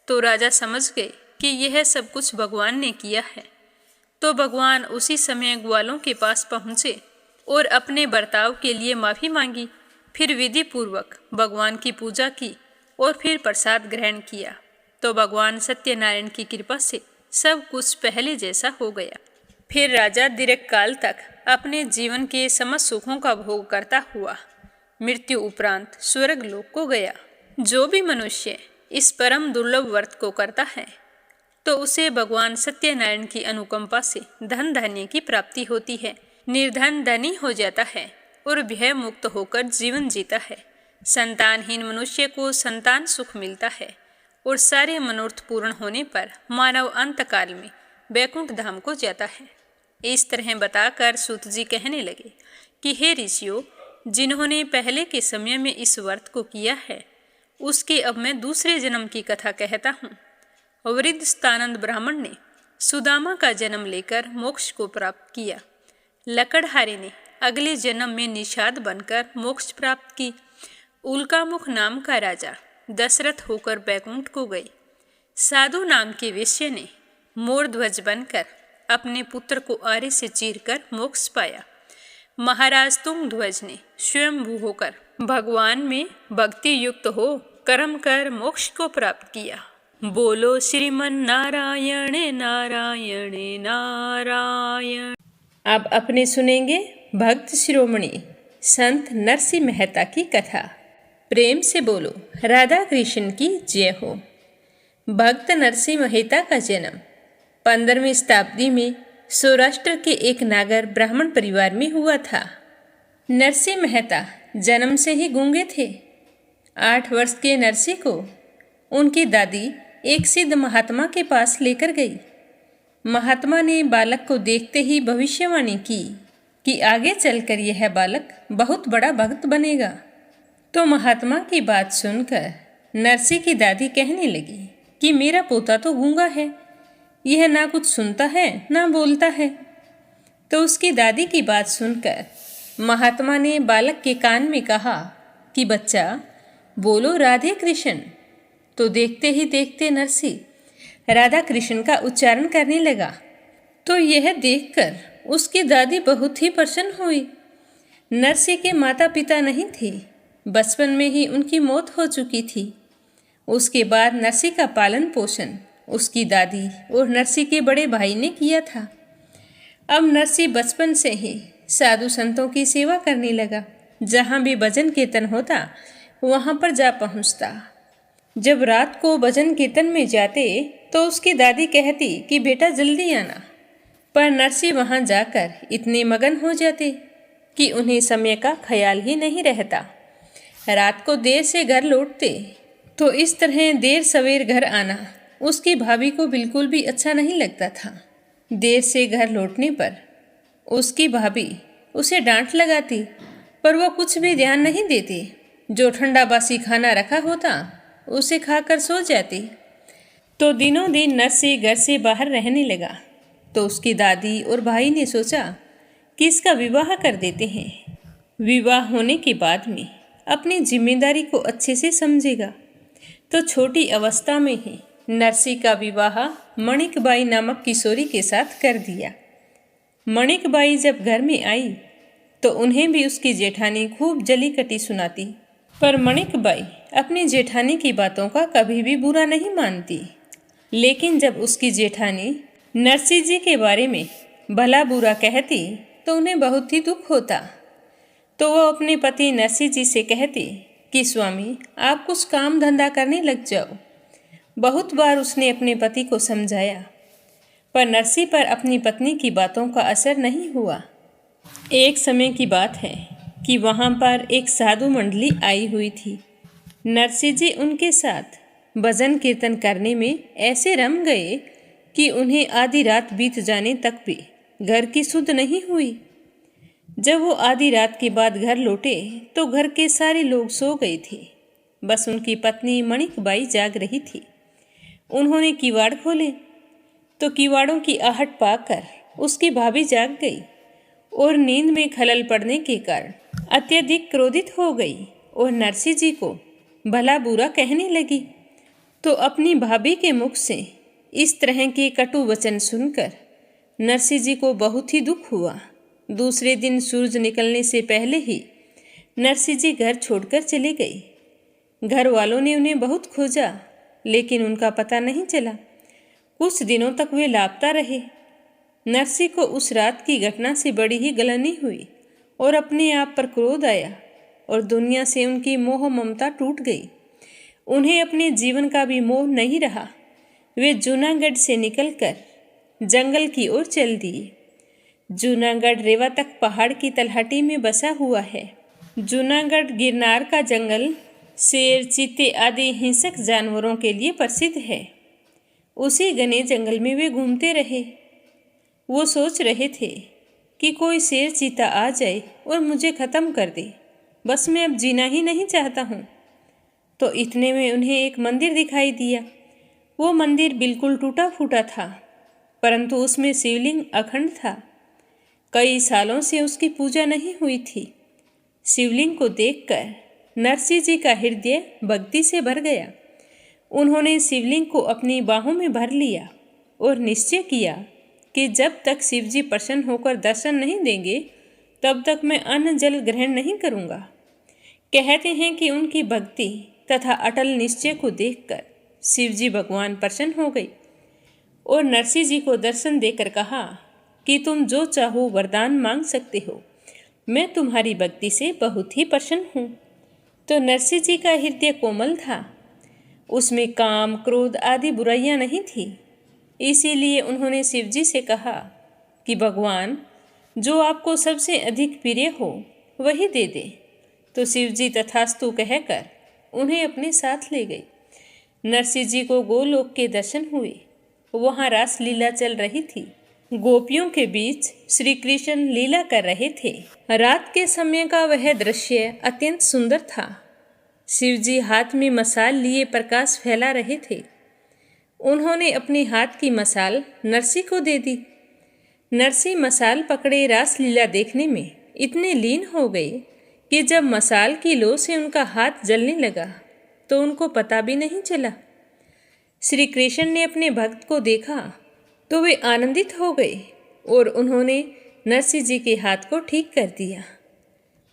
तो राजा समझ गए कि यह सब कुछ भगवान ने किया है। तो भगवान उसी समय ग्वालों के पास पहुँचे और अपने बर्ताव के लिए माफ़ी मांगी। फिर विधि पूर्वक भगवान की पूजा की और फिर प्रसाद ग्रहण किया तो भगवान सत्यनारायण की कृपा से सब कुछ पहले जैसा हो गया। फिर राजा दीर्घकाल तक अपने जीवन के समस्त सुखों का भोग करता हुआ मृत्यु उपरांत स्वर्ग लोक को गया। जो भी मनुष्य इस परम दुर्लभ व्रत को करता है तो उसे भगवान सत्यनारायण की अनुकंपा से धन धान्य की प्राप्ति होती है, निर्धन धनी हो जाता है और भय मुक्त होकर जीवन जीता है। संतानहीन मनुष्य को संतान सुख मिलता है और सारे मनोरथ पूर्ण होने पर मानव अंत काल में वैकुंठ धाम को जाता है। इस तरह बताकर सूत जी कहने लगे कि हे ऋषियों, जिन्होंने पहले के समय में इस व्रत को किया है उसके अब मैं दूसरे जन्म की कथा कहता हूँ। वृद्ध स्थानंद ब्राह्मण ने सुदामा का जन्म लेकर मोक्ष को प्राप्त किया। लकड़हारे ने अगले जन्म में निषाद बनकर मोक्ष प्राप्त की। उल्कामुख नाम का राजा दशरथ होकर बैकुंठ को गए। साधु नाम के वेश्य ने मोर ध्वज बनकर अपने पुत्र को आरे से चीरकर मोक्ष पाया। महाराज तुंग ध्वज ने स्वयंभू होकर भगवान में भक्ति युक्त हो कर्म कर मोक्ष को प्राप्त किया। बोलो श्रीमन नारायण नारायण नारायण। अब अपने सुनेंगे भक्त शिरोमणि संत नरसिंह मेहता की कथा। प्रेम से बोलो राधा कृष्ण की जय हो। भक्त नरसिंह मेहता का जन्म 15वीं शताब्दी में सौराष्ट्र के एक नागर ब्राह्मण परिवार में हुआ था। नरसिंह मेहता जन्म से ही गूंगे थे। 8 वर्ष के नरसिंह को उनकी दादी एक सिद्ध महात्मा के पास लेकर गई। महात्मा ने बालक को देखते ही भविष्यवाणी की कि आगे चलकर यह बालक बहुत बड़ा भक्त बनेगा। तो महात्मा की बात सुनकर नरसिंह की दादी कहने लगी कि मेरा पोता तो गूंगा है, यह ना कुछ सुनता है ना बोलता है। तो उसकी दादी की बात सुनकर महात्मा ने बालक के कान में कहा कि बच्चा बोलो राधे कृष्ण। तो देखते ही देखते नरसिंह राधा कृष्ण का उच्चारण करने लगा। तो यह देखकर उसकी दादी बहुत ही प्रसन्न हुई। नरसिंह के माता पिता नहीं थे, बचपन में ही उनकी मौत हो चुकी थी। उसके बाद नरसिंह का पालन पोषण उसकी दादी और नरसिंह के बड़े भाई ने किया था। अब नरसिंह बचपन से ही साधु संतों की सेवा करने लगा। जहाँ भी भजन कीर्तन होता वहाँ पर जा पहुँचता। जब रात को भजन कीर्तन में जाते तो उसकी दादी कहती कि बेटा जल्दी आना। पर नरसी वहां जाकर इतने मगन हो जाते कि उन्हें समय का ख्याल ही नहीं रहता। रात को देर से घर लौटते तो इस तरह देर सवेर घर आना उसकी भाभी को बिल्कुल भी अच्छा नहीं लगता था। देर से घर लौटने पर उसकी भाभी उसे डांट लगाती, पर वो कुछ भी ध्यान नहीं देती। जो ठंडा बासी खाना रखा होता उसे खाकर सो जाती। तो दिनों दिन नरसी घर से बाहर रहने लगा। तो उसकी दादी और भाई ने सोचा कि इसका विवाह कर देते हैं। विवाह होने के बाद में अपनी जिम्मेदारी को अच्छे से समझेगा। तो छोटी अवस्था में ही नरसी का विवाह मणिकबाई नामक किशोरी के साथ कर दिया। मणिकबाई जब घर में आई तो उन्हें भी उसकी जेठानी खूब जली कटी सुनाती, पर मणिकबाई अपनी जेठानी की बातों का कभी भी बुरा नहीं मानती। लेकिन जब उसकी जेठानी नरसी जी के बारे में भला बुरा कहती तो उन्हें बहुत ही दुख होता। तो वो अपने पति नरसी जी से कहती कि स्वामी, आप कुछ काम धंधा करने लग जाओ। बहुत बार उसने अपने पति को समझाया, पर नरसी पर अपनी पत्नी की बातों का असर नहीं हुआ। एक समय की बात है कि वहाँ पर एक साधु मंडली आई हुई थी। नरसी जी उनके साथ भजन कीर्तन करने में ऐसे रम गए कि उन्हें आधी रात बीत जाने तक भी घर की सुध नहीं हुई। जब वो आधी रात के बाद घर लौटे तो घर के सारे लोग सो गए थे। बस उनकी पत्नी मणिकबाई जाग रही थी। उन्होंने किवाड़ खोले तो किवाड़ों की आहट पाकर उसकी भाभी जाग गई और नींद में खलल पड़ने के कारण अत्यधिक क्रोधित हो गई और नरसी जी को भला बुरा कहने लगी। तो अपनी भाभी के मुख से इस तरह के कटु वचन सुनकर नरसी जी को बहुत ही दुख हुआ। दूसरे दिन सूरज निकलने से पहले ही नरसी जी घर छोड़कर चली गई। घर वालों ने उन्हें बहुत खोजा, लेकिन उनका पता नहीं चला। कुछ दिनों तक वे लापता रहे। नरसी को उस रात की घटना से बड़ी ही गलनी हुई और अपने आप पर क्रोध आया और दुनिया से उनकी मोह ममता टूट गई। उन्हें अपने जीवन का भी मोह नहीं रहा। वे जूनागढ़ से निकलकर जंगल की ओर चल दिए। जूनागढ़ रेवा तक पहाड़ की तलहटी में बसा हुआ है। जूनागढ़ गिरनार का जंगल शेर, चीते आदि हिंसक जानवरों के लिए प्रसिद्ध है। उसी घने जंगल में वे घूमते रहे। वो सोच रहे थे कि कोई शेर चीता आ जाए और मुझे ख़त्म कर दे, बस मैं अब जीना ही नहीं चाहता हूँ। तो इतने में उन्हें एक मंदिर दिखाई दिया। वो मंदिर बिल्कुल टूटा फूटा था, परंतु उसमें शिवलिंग अखंड था। कई सालों से उसकी पूजा नहीं हुई थी। शिवलिंग को देखकर नरसी जी का हृदय भक्ति से भर गया। उन्होंने शिवलिंग को अपनी बाहों में भर लिया और निश्चय किया कि जब तक शिव जी प्रसन्न होकर दर्शन नहीं देंगे तब तक मैं अन्न जल ग्रहण नहीं करूँगा। कहते हैं कि उनकी भक्ति तथा अटल निश्चय को देखकर शिव जी भगवान प्रसन्न हो गई और नरसी जी को दर्शन देकर कहा कि तुम जो चाहो वरदान मांग सकते हो, मैं तुम्हारी भक्ति से बहुत ही प्रसन्न हूँ। तो नरसी जी का हृदय कोमल था, उसमें काम, क्रोध आदि बुराइयां नहीं थी। इसीलिए उन्होंने शिव जी से कहा कि भगवान, जो आपको सबसे अधिक प्रिय हो वही दे दे। तो शिव जी तथास्तु कहकर उन्हें अपने साथ ले गए। नरसी जी को गोलोक के दर्शन हुए। वहाँ रास लीला चल रही थी। गोपियों के बीच श्री कृष्ण लीला कर रहे थे। रात के समय का वह दृश्य अत्यंत सुंदर था। शिव जी हाथ में मसाल लिए प्रकाश फैला रहे थे। उन्होंने अपने हाथ की मसाल नरसी को दे दी। नरसी मसाल पकड़े रास लीला देखने में इतने लीन हो गए कि जब मसाल की लो से उनका हाथ जलने लगा तो उनको पता भी नहीं चला। श्री कृष्ण ने अपने भक्त को देखा तो वे आनंदित हो गए और उन्होंने नरसी जी के हाथ को ठीक कर दिया।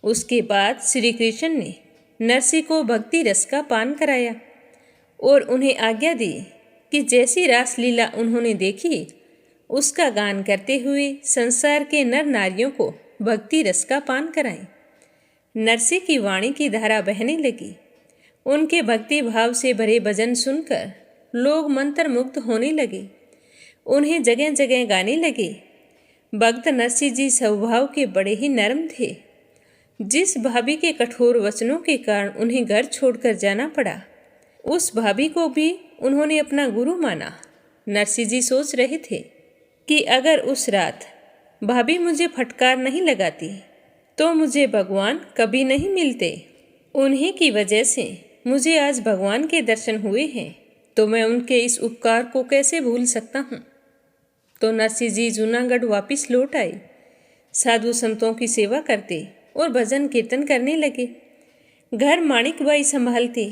उसके बाद श्री कृष्ण ने नरसी को भक्ति रस का पान कराया और उन्हें आज्ञा दी कि जैसी रासलीला उन्होंने देखी उसका गान करते हुए संसार के नर नारियों को भक्ति रस का पान कराएं। नरसी की वाणी की धारा बहने लगी। उनके भक्ति भाव से भरे भजन सुनकर लोग मंत्रमुग्ध होने लगे। उन्हें जगह जगह गाने लगे। भक्त नरसिंह जी स्वभाव के बड़े ही नरम थे। जिस भाभी के कठोर वचनों के कारण उन्हें घर छोड़कर जाना पड़ा, उस भाभी को भी उन्होंने अपना गुरु माना। नरसिंह जी सोच रहे थे कि अगर उस रात भाभी मुझे फटकार नहीं लगाती तो मुझे भगवान कभी नहीं मिलते। उन्हीं की वजह से मुझे आज भगवान के दर्शन हुए हैं, तो मैं उनके इस उपकार को कैसे भूल सकता हूँ। तो नरसिंह जी जूनागढ़ वापस लौट आए, साधु संतों की सेवा करते और भजन कीर्तन करने लगे। घर माणिक बाई संभालते।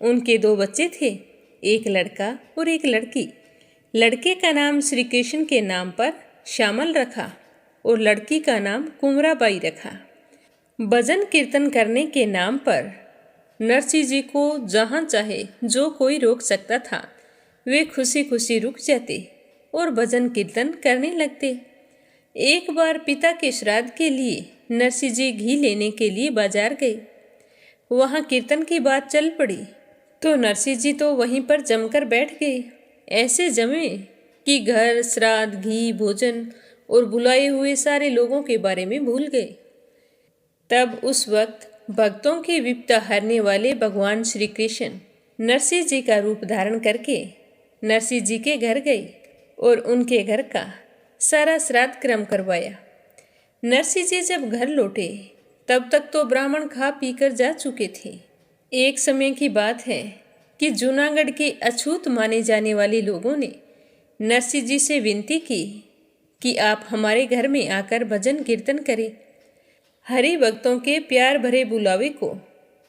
उनके 2 बच्चे थे, एक लड़का और एक लड़की। लड़के का नाम श्री कृष्ण के नाम पर श्यामल रखा और लड़की का नाम कुमराबाई रखा। भजन कीर्तन करने के नाम पर नरसिंह जी को जहाँ चाहे जो कोई रोक सकता था, वे खुशी खुशी रुक जाते और भजन कीर्तन करने लगते। एक बार पिता के श्राद्ध के लिए नरसिंह जी घी लेने के लिए बाजार गए। वहाँ कीर्तन की बात चल पड़ी तो नरसिंह जी तो वहीं पर जमकर बैठ गए। ऐसे जमे कि घर, श्राद्ध, घी, भोजन और बुलाए हुए सारे लोगों के बारे में भूल गए। तब उस वक्त भक्तों की विपदा हरने वाले भगवान श्री कृष्ण नरसिंह जी का रूप धारण करके नरसिंह जी के घर गए और उनके घर का सारा श्राद्ध क्रम करवाया। नरसिंह जी जब घर लौटे तब तक तो ब्राह्मण खा पीकर जा चुके थे। एक समय की बात है कि जूनागढ़ के अछूत माने जाने वाले लोगों ने नरसिंह जी से विनती की कि आप हमारे घर में आकर भजन कीर्तन करें। हरि भक्तों के प्यार भरे बुलावे को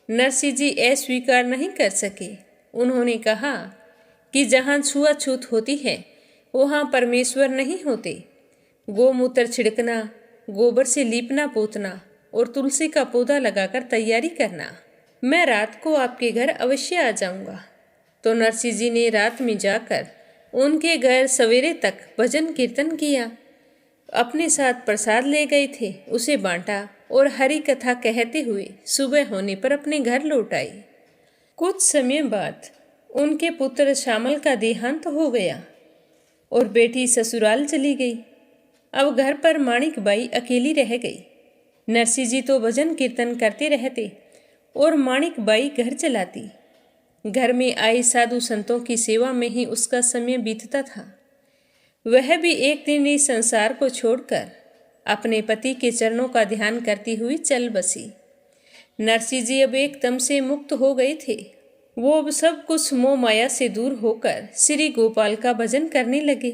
नरसिंह जी अस्वीकार नहीं कर सके। उन्होंने कहा कि जहाँ छुआछूत होती है वहाँ परमेश्वर नहीं होते। गोमूत्र छिड़कना, गोबर से लीपना पोतना और तुलसी का पौधा लगाकर तैयारी करना। मैं रात को आपके घर अवश्य आ जाऊंगा। तो नरसिंह जी ने रात में जाकर उनके घर सवेरे तक भजन कीर्तन किया। अपने साथ प्रसाद ले गए थे, उसे बांटा और हरि कथा कहते हुए सुबह होने पर अपने घर लौट आए। कुछ समय बाद उनके पुत्र श्यामल का देहांत हो गया और बेटी ससुराल चली गई। अब घर पर माणिक बाई अकेली रह गई। नरसिंह जी तो भजन कीर्तन करते रहते और माणिक बाई घर चलाती। घर में आए साधु संतों की सेवा में ही उसका समय बीतता था। वह भी एक दिन इस संसार को छोड़कर अपने पति के चरणों का ध्यान करती हुई चल बसी। नरसिंह जी अब एकदम से मुक्त हो गए थे। वो अब सब कुछ मोह माया से दूर होकर श्री गोपाल का भजन करने लगे।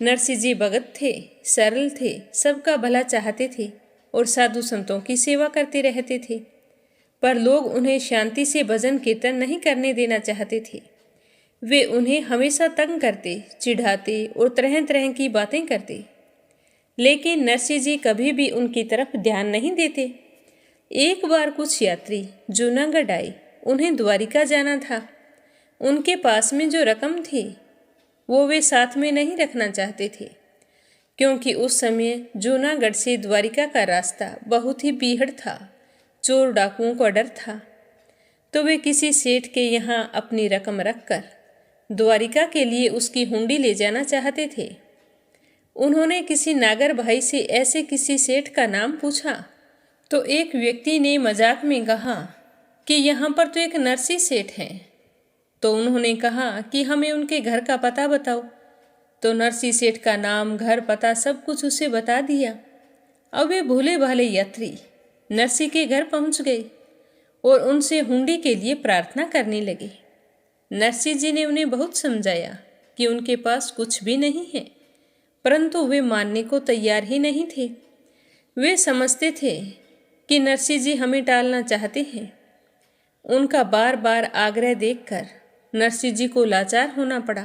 नरसिंह जी भगत थे, सरल थे, सबका भला चाहते थे और साधु संतों की सेवा करते रहते थे। पर लोग उन्हें शांति से भजन कीर्तन नहीं करने देना चाहते थे। वे उन्हें हमेशा तंग करते, चिढ़ाते और तरह तरह की बातें करते। लेकिन नरसिंह जी कभी भी उनकी तरफ ध्यान नहीं देते। एक बार कुछ यात्री जूनागढ़ आए। उन्हें द्वारिका जाना था। उनके पास में जो रकम थी वो वे साथ में नहीं रखना चाहते थे, क्योंकि उस समय जूनागढ़ से द्वारिका का रास्ता बहुत ही बीहड़ था, चोर डाकुओं का डर था। तो वे किसी सेठ के यहाँ अपनी रकम रखकर द्वारिका के लिए उसकी हुंडी ले जाना चाहते थे। उन्होंने किसी नागर भाई से ऐसे किसी सेठ का नाम पूछा तो एक व्यक्ति ने मजाक में कहा कि यहाँ पर तो एक नरसिंह सेठ हैं। तो उन्होंने कहा कि हमें उनके घर का पता बताओ। तो नरसिंह सेठ का नाम, घर, पता सब कुछ उसे बता दिया। अब वे भोले भाले यात्री नरसिंह के घर पहुंच गए और उनसे हुंडी के लिए प्रार्थना करने लगे। नरसिंह जी ने उन्हें बहुत समझाया कि उनके पास कुछ भी नहीं है, परंतु वे मानने को तैयार ही नहीं थे। वे समझते थे कि नरसिंह जी हमें टालना चाहते हैं। उनका बार बार आग्रह देखकर नरसिंह जी को लाचार होना पड़ा।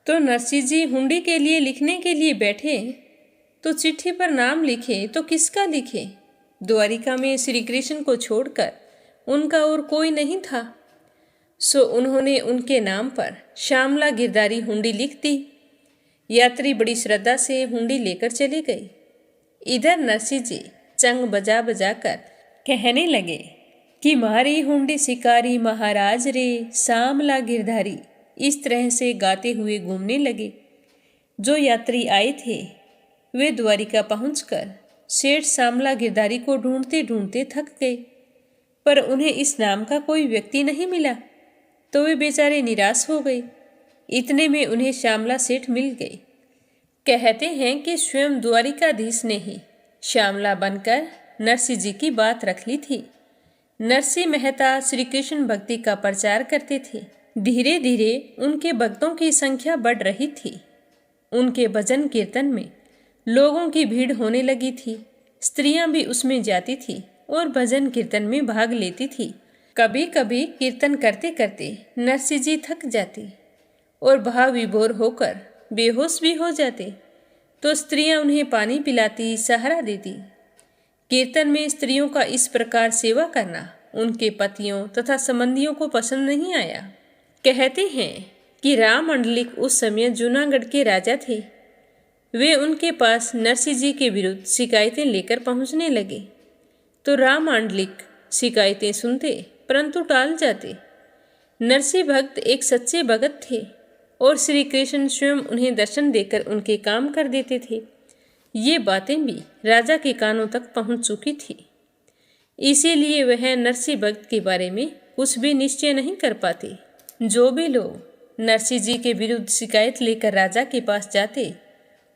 तो नरसिंह जी हुंडी के लिए लिखने के लिए बैठे तो चिट्ठी पर नाम लिखे तो किसका लिखे। द्वारिका में श्री कृष्ण को छोड़कर उनका और कोई नहीं था। सो उन्होंने उनके नाम पर श्यामला गिरधारी हुंडी लिख दी। यात्री बड़ी श्रद्धा से हुंडी लेकर चले गए। इधर नरसिंह जी चंग बजा बजा कर कहने लगे कि मारी हुंडी शिकारी महाराज रे, श्यामला गिरधारी। इस तरह से गाते हुए घूमने लगे। जो यात्री आए थे वे द्वारिका पहुंचकर सेठ श्यामला गिरधारी को ढूंढते ढूंढते थक गए, पर उन्हें इस नाम का कोई व्यक्ति नहीं मिला, तो वे बेचारे निराश हो गए। इतने में उन्हें श्यामला सेठ मिल गए। कहते हैं कि स्वयं द्वारिकाधीश ने ही श्यामला बनकर नरसिंह जी की बात रख ली थी। नरसिंह मेहता श्री कृष्ण भक्ति का प्रचार करते थे। धीरे धीरे उनके भक्तों की संख्या बढ़ रही थी। उनके भजन कीर्तन में लोगों की भीड़ होने लगी थी। स्त्रियां भी उसमें जाती थी और भजन कीर्तन में भाग लेती थी। कभी कभी कीर्तन करते करते नरसिंह जी थक जाते और भाव विभोर होकर बेहोश भी हो जाते, तो स्त्रियां उन्हें पानी पिलाती, सहारा देती। कीर्तन में स्त्रियों का इस प्रकार सेवा करना उनके पतियों तथा संबंधियों को पसंद नहीं आया। कहते हैं कि राम मंडलिक उस समय जूनागढ़ के राजा थे। वे उनके पास नरसिंह जी के विरुद्ध शिकायतें लेकर पहुंचने लगे, तो राम मंडलिक शिकायतें सुनते परंतु टाल जाते। नरसिंह भक्त एक सच्चे भगत थे और श्री कृष्ण स्वयं उन्हें दर्शन देकर उनके काम कर देते थे। ये बातें भी राजा के कानों तक पहुंच चुकी थी। इसीलिए वह नरसिंह भक्त के बारे में कुछ भी निश्चय नहीं कर पाते। जो भी लोग नरसिंह जी के विरुद्ध शिकायत लेकर राजा के पास जाते,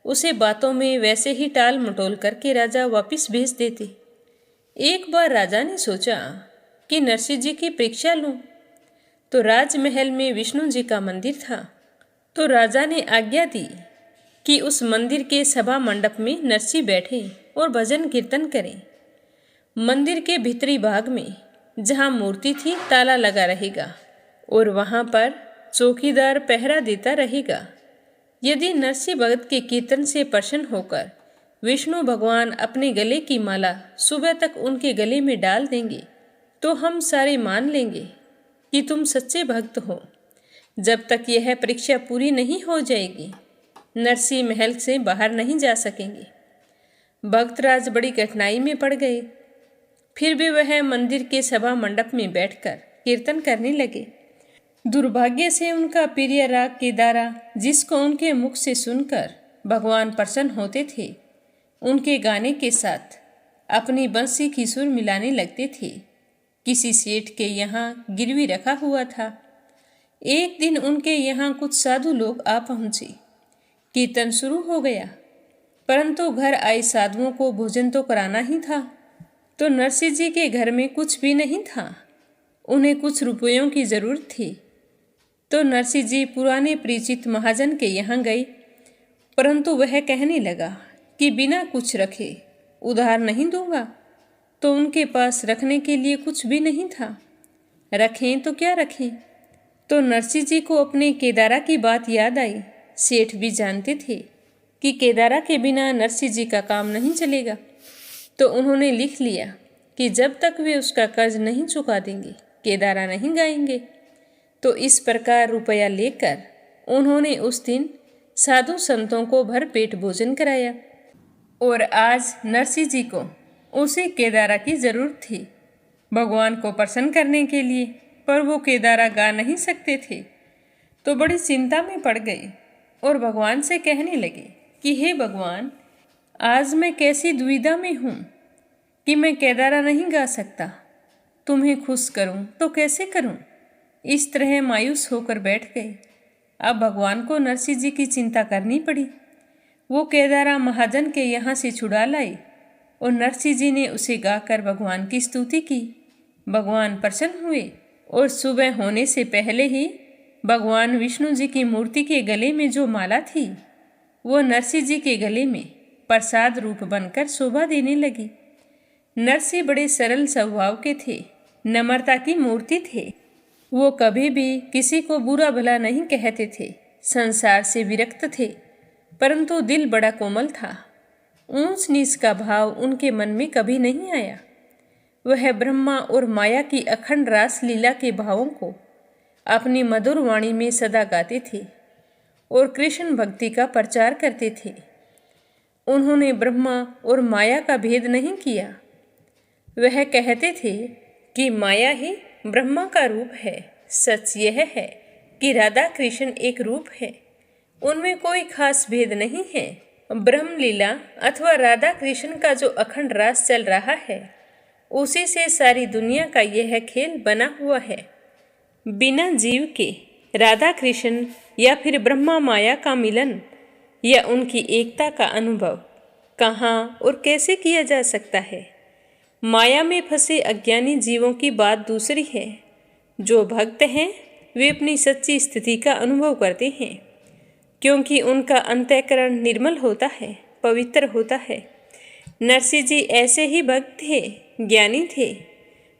उसे बातों में वैसे ही टाल मटोल करके राजा वापस भेज देते। एक बार राजा ने सोचा कि नरसिंह जी की परीक्षा लूं, तो राजमहल में विष्णु जी का मंदिर था। तो राजा ने आज्ञा दी कि उस मंदिर के सभा मंडप में नरसिंह बैठे और भजन कीर्तन करें। मंदिर के भीतरी भाग में जहाँ मूर्ति थी ताला लगा रहेगा और वहाँ पर चौकीदार पहरा देता रहेगा। यदि नरसिंह भगत के कीर्तन से प्रसन्न होकर विष्णु भगवान अपने गले की माला सुबह तक उनके गले में डाल देंगे, तो हम सारे मान लेंगे कि तुम सच्चे भक्त हो। जब तक यह परीक्षा पूरी नहीं हो जाएगी, नरसिंह महल से बाहर नहीं जा सकेंगे। भक्तराज बड़ी कठिनाई में पड़ गए। फिर भी वह मंदिर के सभा मंडप में बैठकर कीर्तन करने लगे। दुर्भाग्य से उनका प्रिय राग केदारा, जिसको उनके मुख से सुनकर भगवान प्रसन्न होते थे, उनके गाने के साथ अपनी बंसी की सुर मिलाने लगते थे। किसी सेठ के यहाँ गिरवी रखा हुआ था। एक दिन उनके यहाँ कुछ साधु लोग आ पहुँचे। कीर्तन शुरू हो गया, परंतु घर आए साधुओं को भोजन तो कराना ही था। तो नरसिंह जी के घर में कुछ भी नहीं था। उन्हें कुछ रुपयों की जरूरत थी। तो नरसिंह जी पुराने परिचित महाजन के यहाँ गए, परंतु वह कहने लगा कि बिना कुछ रखे उधार नहीं दूंगा। तो उनके पास रखने के लिए कुछ भी नहीं था। रखें तो क्या रखें। तो नरसिंह जी को अपने केदारा की बात याद आई। सेठ भी जानते थे कि केदारा के बिना नरसिंह जी का काम नहीं चलेगा। तो उन्होंने लिख लिया कि जब तक वे उसका कर्ज नहीं चुका देंगे, केदारा नहीं गाएंगे। तो इस प्रकार रुपया लेकर उन्होंने उस दिन साधु संतों को भर पेट भोजन कराया। और आज नरसिंह जी को उसी केदारा की जरूरत थी भगवान को प्रसन्न करने के लिए, पर वो केदारा गा नहीं सकते थे। तो बड़ी चिंता में पड़ गए और भगवान से कहने लगे कि हे भगवान, आज मैं कैसी दुविधा में हूँ कि मैं केदारा नहीं गा सकता। तुम्हें खुश करूँ तो कैसे करूँ। इस तरह मायूस होकर बैठ गए। अब भगवान को नरसिंह जी की चिंता करनी पड़ी। वो केदारा महाजन के यहाँ से छुड़ा लाई और नरसिंह जी ने उसे गाकर भगवान की स्तुति की। भगवान प्रसन्न हुए और सुबह होने से पहले ही भगवान विष्णु जी की मूर्ति के गले में जो माला थी, वो नरसिंह जी के गले में प्रसाद रूप बनकर शोभा देने लगी। नरसिंह बड़े सरल स्वभाव के थे, नम्रता की मूर्ति थे। वो कभी भी किसी को बुरा भला नहीं कहते थे, संसार से विरक्त थे, परंतु दिल बड़ा कोमल था। ऊंच नीच का भाव उनके मन में कभी नहीं आया। वह ब्रह्मा और माया की अखंड रास लीला के भावों को अपनी मधुर वाणी में सदा गाते थे और कृष्ण भक्ति का प्रचार करते थे। उन्होंने ब्रह्मा और माया का भेद नहीं किया। वह कहते थे कि माया ही ब्रह्मा का रूप है। सच यह है कि राधा कृष्ण एक रूप है, उनमें कोई खास भेद नहीं है ब्रह्मलीला अथवा राधा कृष्ण का जो अखंड रास चल रहा है, उसी से सारी दुनिया का यह खेल बना हुआ है। बिना जीव के राधा कृष्ण या फिर ब्रह्मा माया का मिलन या उनकी एकता का अनुभव कहाँ और कैसे किया जा सकता है। माया में फंसे अज्ञानी जीवों की बात दूसरी है। जो भक्त हैं वे अपनी सच्ची स्थिति का अनुभव करते हैं, क्योंकि उनका अंतःकरण निर्मल होता है, पवित्र होता है। नरसिंह जी ऐसे ही भक्त थे, ज्ञानी थे।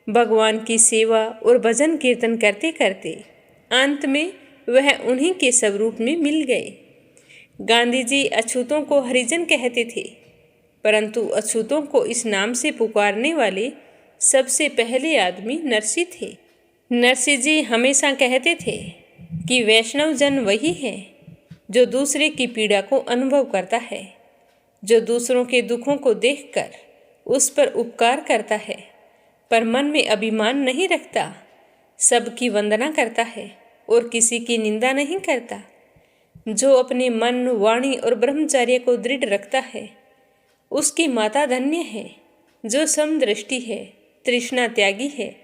भगवान की सेवा और भजन कीर्तन करते करते अंत में वह उन्हीं के स्वरूप में मिल गए। गांधी जी अछूतों को हरिजन कहते थे, परंतु अछूतों को इस नाम से पुकारने वाले सबसे पहले आदमी नरसिंह थे। नरसिंह जी हमेशा कहते थे कि वैष्णव जन वही है जो दूसरे की पीड़ा को अनुभव करता है, जो दूसरों के दुखों को देखकर उस पर उपकार करता है, पर मन में अभिमान नहीं रखता, सबकी वंदना करता है और किसी की निंदा नहीं करता। जो अपने मन, वाणी और ब्रह्मचर्य को दृढ़ रखता है, उसकी माता धन्य है। जो समदृष्टि है, तृष्णा त्यागी है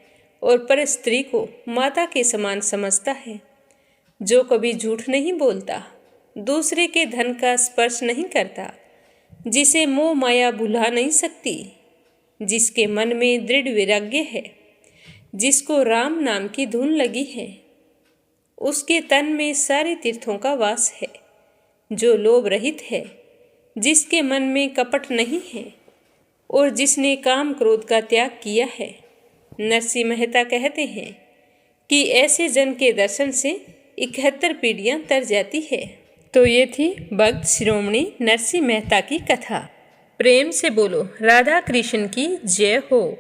और पर स्त्री को माता के समान समझता है। जो कभी झूठ नहीं बोलता, दूसरे के धन का स्पर्श नहीं करता, जिसे मोह माया भुला नहीं सकती, जिसके मन में दृढ़ वैराग्य है, जिसको राम नाम की धुन लगी है, उसके तन में सारे तीर्थों का वास है। जो लोभ रहित है, जिसके मन में कपट नहीं है और जिसने काम क्रोध का त्याग किया है। नरसिंह मेहता कहते हैं कि ऐसे जन के दर्शन से 71 पीढ़ियां तर जाती है। तो ये थी भक्त शिरोमणि नरसिंह मेहता की कथा। प्रेम से बोलो राधा कृष्ण की जय हो।